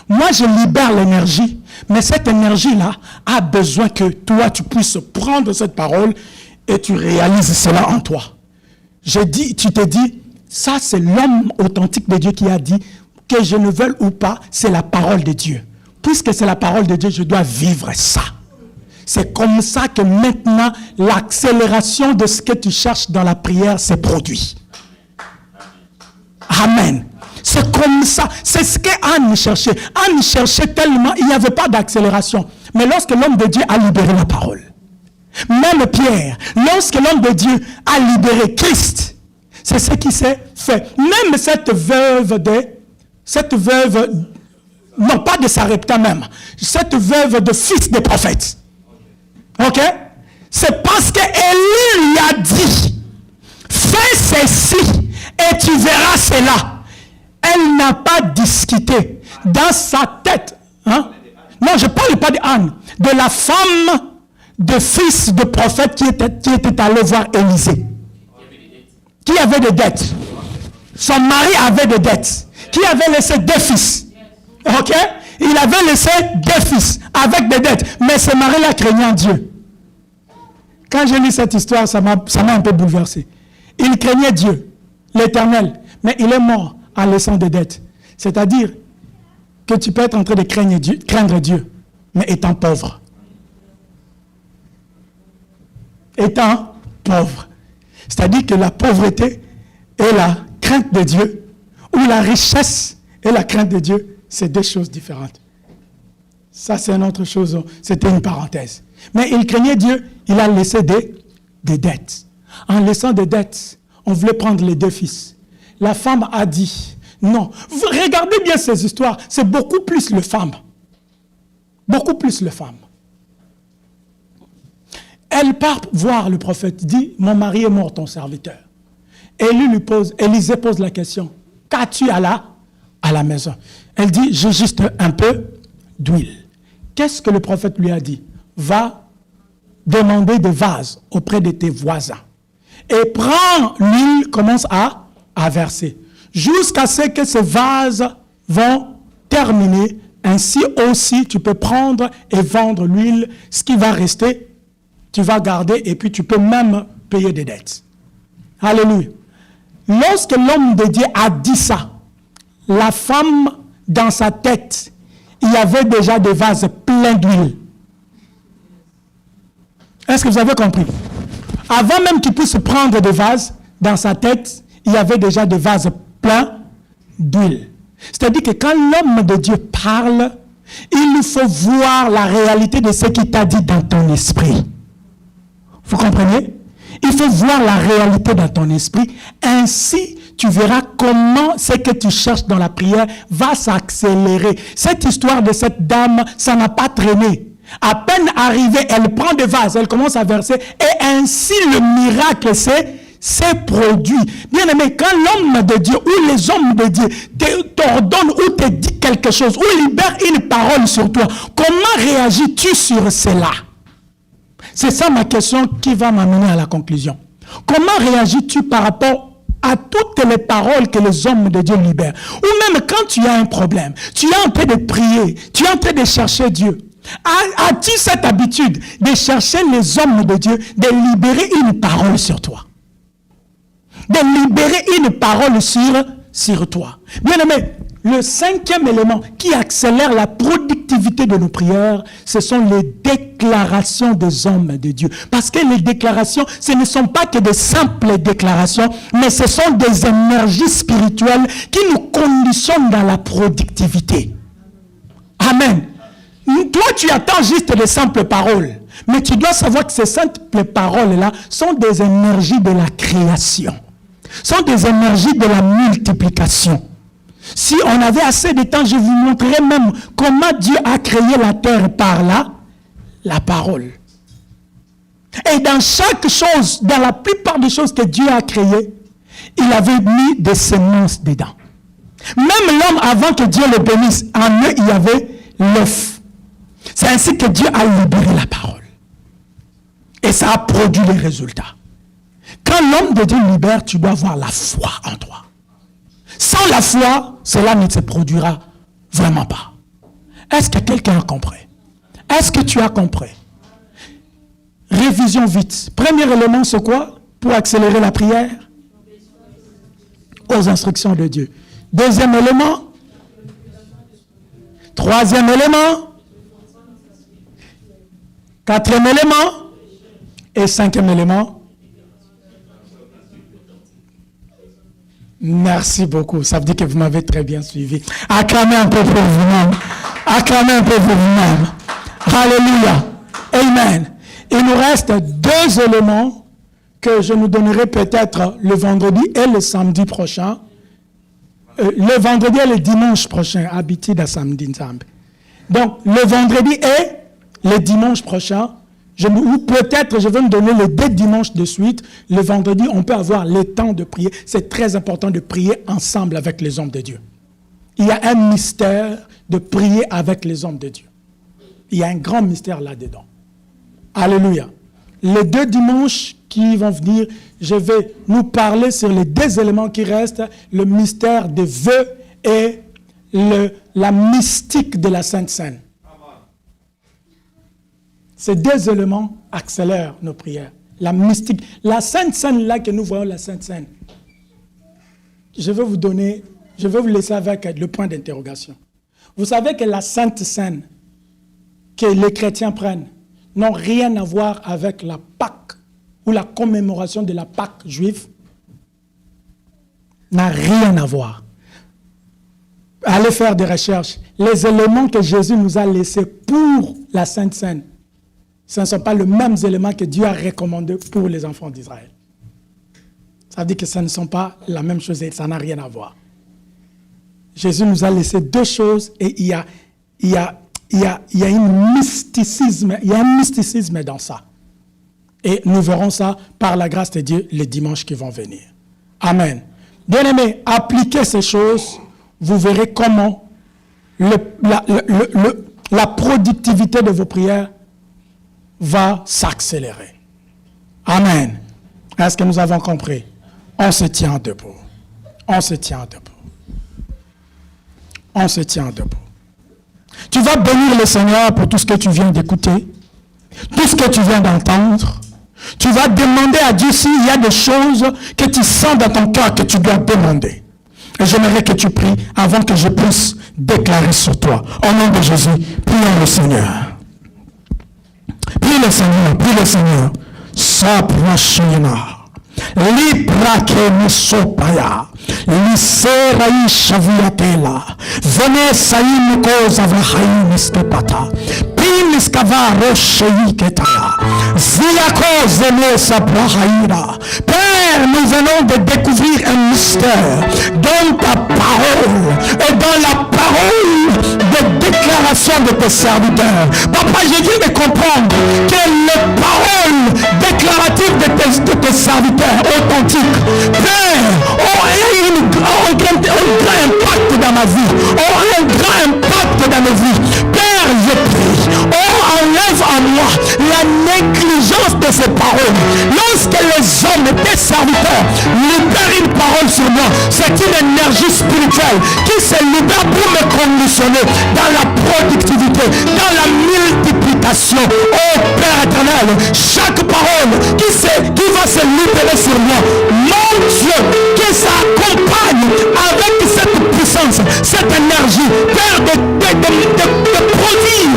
Moi, je libère l'énergie, mais cette énergie-là a besoin que toi, tu puisses prendre cette parole et tu réalises cela en toi. Tu te dis, ça c'est l'homme authentique de Dieu qui a dit, que je ne veuille ou pas, c'est la parole de Dieu. Puisque c'est la parole de Dieu, je dois vivre ça. C'est comme ça que maintenant, l'accélération de ce que tu cherches dans la prière se produit. Amen. C'est comme ça. C'est ce qu'Anne cherchait. Anne cherchait tellement, il n'y avait pas d'accélération. Mais lorsque l'homme de Dieu a libéré la parole, même Pierre, lorsque l'homme de Dieu a libéré Christ, c'est ce qui s'est fait. Même cette veuve, non pas de Sarepta même, cette veuve de fils des prophètes. Ok? C'est parce qu'Élie lui a dit, fais ceci et tu verras cela. Elle n'a pas discuté dans sa tête. Hein? Non, je ne parle pas d'Anne, de la femme de fils de prophète qui était allée voir Élisée. Qui avait des dettes. Son mari avait des dettes. Qui avait laissé 2 fils. Ok? Il avait laissé 2 fils avec des dettes. Mais ce mari-là craignait Dieu. Quand j'ai lu cette histoire, ça m'a un peu bouleversé. Il craignait Dieu, l'Éternel. Mais il est mort en laissant des dettes. C'est-à-dire que tu peux être en train de craindre Dieu, mais étant pauvre. Étant pauvre. C'est-à-dire que la pauvreté et la crainte de Dieu, ou la richesse et la crainte de Dieu, c'est 2 choses différentes. Ça, c'est une autre chose. C'était une parenthèse. Mais il craignait Dieu, il a laissé des dettes. En laissant des dettes, on voulait prendre les 2 fils. La femme a dit, non. Vous regardez bien ces histoires, c'est beaucoup plus les femmes. Beaucoup plus les femmes. Elle part voir le prophète, dit, mon mari est mort, ton serviteur. Élisée pose la question, qu'as-tu à la maison? Elle dit, j'ai juste un peu d'huile. Qu'est-ce que le prophète lui a dit? Va demander des vases auprès de tes voisins. Et prends l'huile, commence à verser. Jusqu'à ce que ces vases vont terminer. Ainsi aussi, tu peux prendre et vendre l'huile. Ce qui va rester, tu vas garder et puis tu peux même payer des dettes. Alléluia. Lorsque l'homme de Dieu a dit ça, la femme, dans sa tête, il y avait déjà des vases pleins d'huile. Est-ce que vous avez compris? Avant même qu'il puisse prendre des vases, dans sa tête, il y avait déjà des vases pleins d'huile. C'est-à-dire que quand l'homme de Dieu parle, il faut voir la réalité de ce qu'il t'a dit dans ton esprit. Vous comprenez? Il faut voir la réalité dans ton esprit. Ainsi, tu verras comment ce que tu cherches dans la prière va s'accélérer. Cette histoire de cette dame, ça n'a pas traîné. À peine arrivée, elle prend des vases, elle commence à verser, et ainsi le miracle s'est produit. Bien aimé, quand l'homme de Dieu ou les hommes de Dieu t'ordonnent ou te dit quelque chose, ou libèrent une parole sur toi, comment réagis-tu sur cela? C'est ça ma question qui va m'amener à la conclusion. Comment réagis-tu par rapport à toutes les paroles que les hommes de Dieu libèrent? Ou même quand tu as un problème, tu es en train de prier, tu es en train de chercher Dieu. As-tu cette habitude de chercher les hommes de Dieu, de libérer une parole sur toi? De libérer une parole sur toi. Bien aimé, le cinquième élément qui accélère la productivité de nos prières, ce sont les déclarations des hommes de Dieu. Parce que les déclarations, ce ne sont pas que des simples déclarations, mais ce sont des énergies spirituelles qui nous conditionnent dans la productivité. Amen. Toi, tu attends juste des simples paroles. Mais tu dois savoir que ces simples paroles-là sont des énergies de la création. Sont des énergies de la multiplication. Si on avait assez de temps, je vous montrerai même comment Dieu a créé la terre par la parole. Et dans chaque chose, dans la plupart des choses que Dieu a créées, il avait mis des semences dedans. Même l'homme, avant que Dieu le bénisse, en eux, il y avait l'œuf. C'est ainsi que Dieu a libéré la parole. Et ça a produit les résultats. Quand l'homme de Dieu libère, tu dois avoir la foi en toi. Sans la foi, cela ne se produira vraiment pas. Est-ce que quelqu'un a compris? Est-ce que tu as compris? Révision vite. Premier élément, c'est quoi? Pour accélérer la prière? Aux instructions de Dieu. Deuxième élément? Troisième élément? Quatrième élément? Et cinquième élément? Merci beaucoup. Ça veut dire que vous m'avez très bien suivi. Acclamez un peu pour vous-même. Acclamez un peu pour vous-même. Alléluia. Amen. Il nous reste deux éléments que je nous donnerai peut-être le vendredi et le samedi prochain. Le vendredi et le dimanche prochain. Habitude à samedi. Donc, le vendredi et le dimanche prochain. Ou peut-être je vais me donner les deux dimanches de suite. Le vendredi, on peut avoir le temps de prier. C'est très important de prier ensemble avec les hommes de Dieu. Il y a un mystère de prier avec les hommes de Dieu. Il y a un grand mystère là-dedans. Alléluia. Les deux dimanches qui vont venir, je vais nous parler sur les deux éléments qui restent, le mystère des vœux et la mystique de la Sainte Seine. Ces deux éléments accélèrent nos prières. La mystique, la Sainte Seine, là que nous voyons, la Sainte Seine. Je vais vous laisser avec le point d'interrogation. Vous savez que la Sainte Seine que les chrétiens prennent n'ont rien à voir avec la Pâque ou la commémoration de la Pâque juive. N'a rien à voir. Allez faire des recherches. Les éléments que Jésus nous a laissés pour la Sainte Seine, ce ne sont pas les mêmes éléments que Dieu a recommandés pour les enfants d'Israël. Ça veut dire que ce ne sont pas la même chose et ça n'a rien à voir. Jésus nous a laissé deux choses et il y a un mysticisme dans ça. Et nous verrons ça par la grâce de Dieu les dimanches qui vont venir. Amen. Bien-aimés, appliquez ces choses, vous verrez comment la productivité de vos prières va s'accélérer. Amen. Est-ce que nous avons compris? On se tient debout. On se tient debout. On se tient debout. Tu vas bénir le Seigneur pour tout ce que tu viens d'écouter, tout ce que tu viens d'entendre. Tu vas demander à Dieu s'il y a des choses que tu sens dans ton cœur que tu dois demander. Et j'aimerais que tu pries avant que je puisse déclarer sur toi. Au nom de Jésus, prions le Seigneur. Prie le Seigneur, prie le Seigneur. Sabrachina. Libra que me sopaya. Liserai shaviatela. Venez saïm cause avrahaïm estepata. Pimiskava rocheyi ketaya. Ziako zeme sabrahaïra. Père, nous venons de découvrir un mystère dans ta parole et dans la parole de déclaration de tes serviteurs. Papa, je viens de comprendre que les paroles déclaratives de tes serviteurs authentiques, Père, ont un grand impact dans ma vie, ont un grand impact dans mes vies. Père, je prie, enlève en moi la négligence de ces paroles. Lorsque les hommes, tes serviteurs, libèrent une parole sur moi, c'est une énergie spirituelle qui se libère pour me conditionner dans la productivité, dans la multiplication. Oh Père éternel, chaque parole qui va se libérer sur moi, mon Dieu, que ça accompagne avec cette puissance, cette énergie, Père, de produire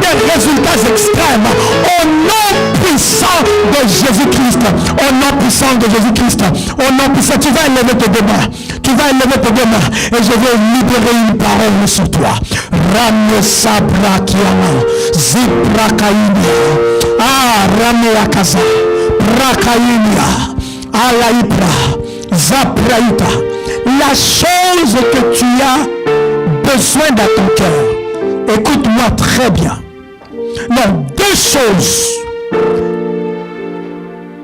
des résultats extrêmes au nom puissant de Jésus-Christ. Au nom puissant de Jésus-Christ. Au nom puissant, tu vas élever tes deux mains. Tu vas élever tes deux mains et je vais libérer une parole sur toi. Rame sabra kiama, zibrakaïnia, rame akaza, brakaïnia, alaïbra, zapraïta. La chose que tu as besoin dans ton cœur, écoute-moi très bien. Non, deux choses.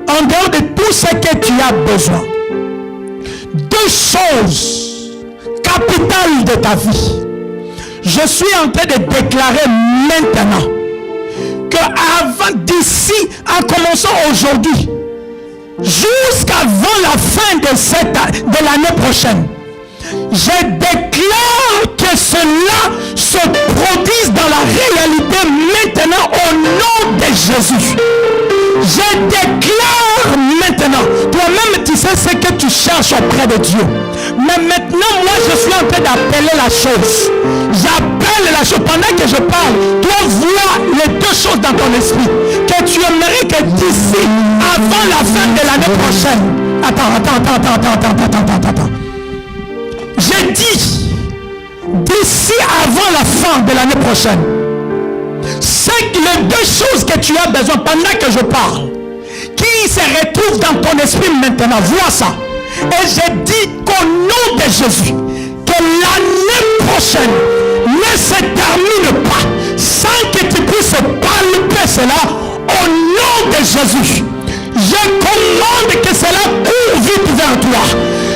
En dehors de tout ce que tu as besoin, deux choses capitales de ta vie. Je suis en train de déclarer maintenant que d'ici, en commençant aujourd'hui, jusqu'avant la fin de l'année prochaine, je déclare que cela se produise dans la réalité maintenant au nom de Jésus. Je déclare maintenant, toi-même tu sais ce que tu cherches auprès de Dieu. Mais maintenant, moi je suis en train d'appeler la chose. J'appelle la chose. Pendant que je parle, toi vois les deux choses dans ton esprit. Que tu aimerais que d'ici, avant la fin de l'année prochaine. Attends. J'ai dit, d'ici avant la fin de l'année prochaine, c'est les deux choses que tu as besoin pendant que je parle, qui se retrouvent dans ton esprit maintenant. Vois ça. Et j'ai dit qu'au nom de Jésus, que l'année prochaine ne se termine pas sans que tu puisses palper cela au nom de Jésus. Je commande que cela court vite vers toi.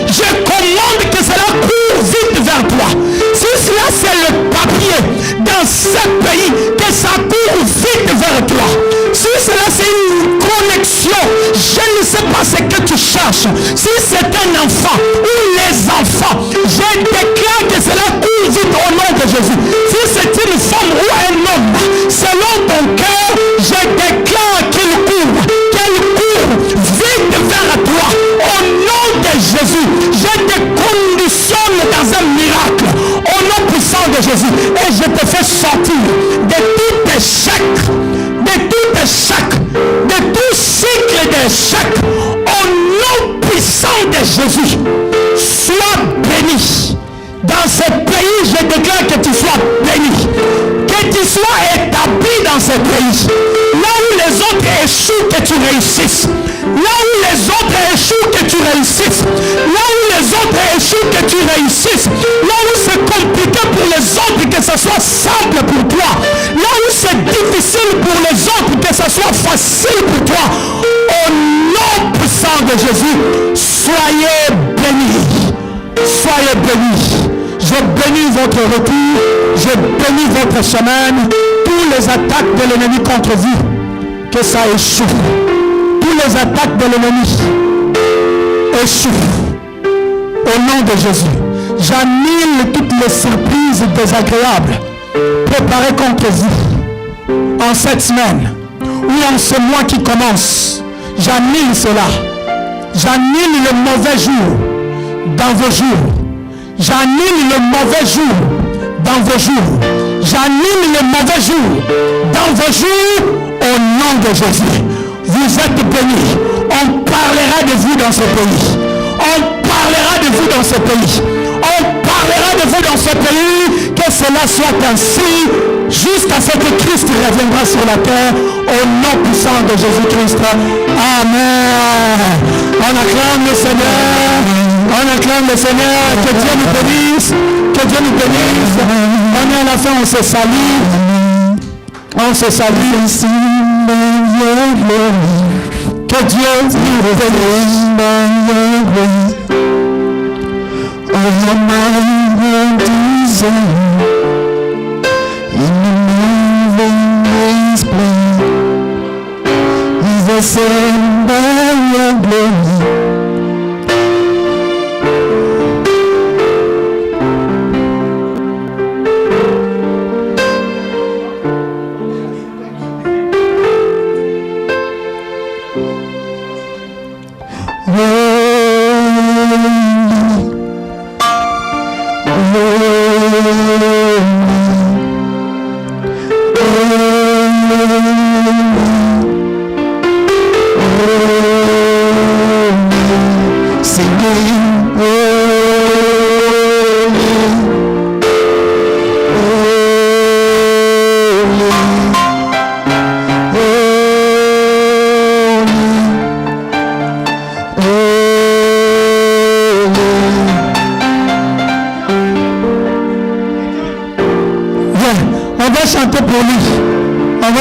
Je commande que cela court vite vers toi. Si cela c'est le papier dans ce pays, que ça court vite vers toi. Si cela c'est une connexion, je ne sais pas ce que tu cherches. Si c'est un enfant ou les enfants, je déclare que cela court vite au nom de Jésus. Si c'est une femme ou un homme, selon ton cœur, je déclare qu'il court vite vers toi au nom de Jésus. Je te conditionne dans un miracle au nom puissant de Jésus et je te fais sortir de tout échec, de tout cycle d'échec au nom puissant de Jésus. Sois béni. Dans ce pays, je déclare que tu sois béni, que tu sois établi dans ce pays. Là où les autres échouent, que tu réussisses. Là où les autres échouent, que tu réussisses. Là où les autres échouent, que tu réussisses. Là où c'est compliqué pour les autres, que ce soit simple pour toi. Là où c'est difficile pour les autres, que ce soit facile pour toi. Au nom puissant de de Jésus, soyez bénis. Soyez bénis. Je bénis votre retour. Je bénis votre semaine. Tous les attaques de l'ennemi contre vous, que ça échoue. Tous les attaques de l'ennemi échouent. Au nom de Jésus, j'annule toutes les surprises désagréables préparées contre vous en cette semaine ou en ce mois qui commence. J'annule cela. J'annule le mauvais jour dans vos jours. J'annule le mauvais jour dans vos jours. J'annule le mauvais jour dans vos jours au nom de Jésus. Vous êtes bénis. On parlera de vous dans ce pays. On parlera de vous dans ce pays. On parlera de vous dans ce pays. Que cela soit ainsi jusqu'à ce que Christ reviendra sur la terre au nom puissant de Jésus-Christ. Amen. On acclame le Seigneur. On acclame le Seigneur. Que Dieu nous bénisse. Que Dieu nous bénisse. On est à la fin, on se salue. On se salue ici. Que Dieu nous bénisse.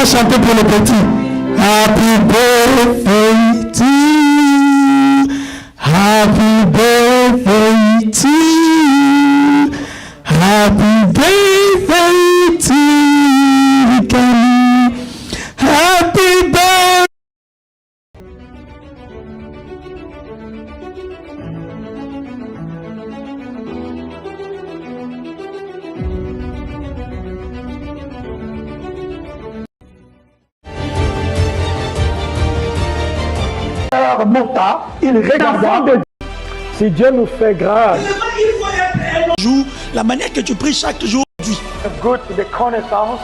Chanter pour le petit. Happy birthday to you. Happy birthday to you. Happy birthday to you. Happy birthday. Monta, il regarda. Si Dieu nous fait grâce, la manière que tu pries chaque jour, goûte de connaissance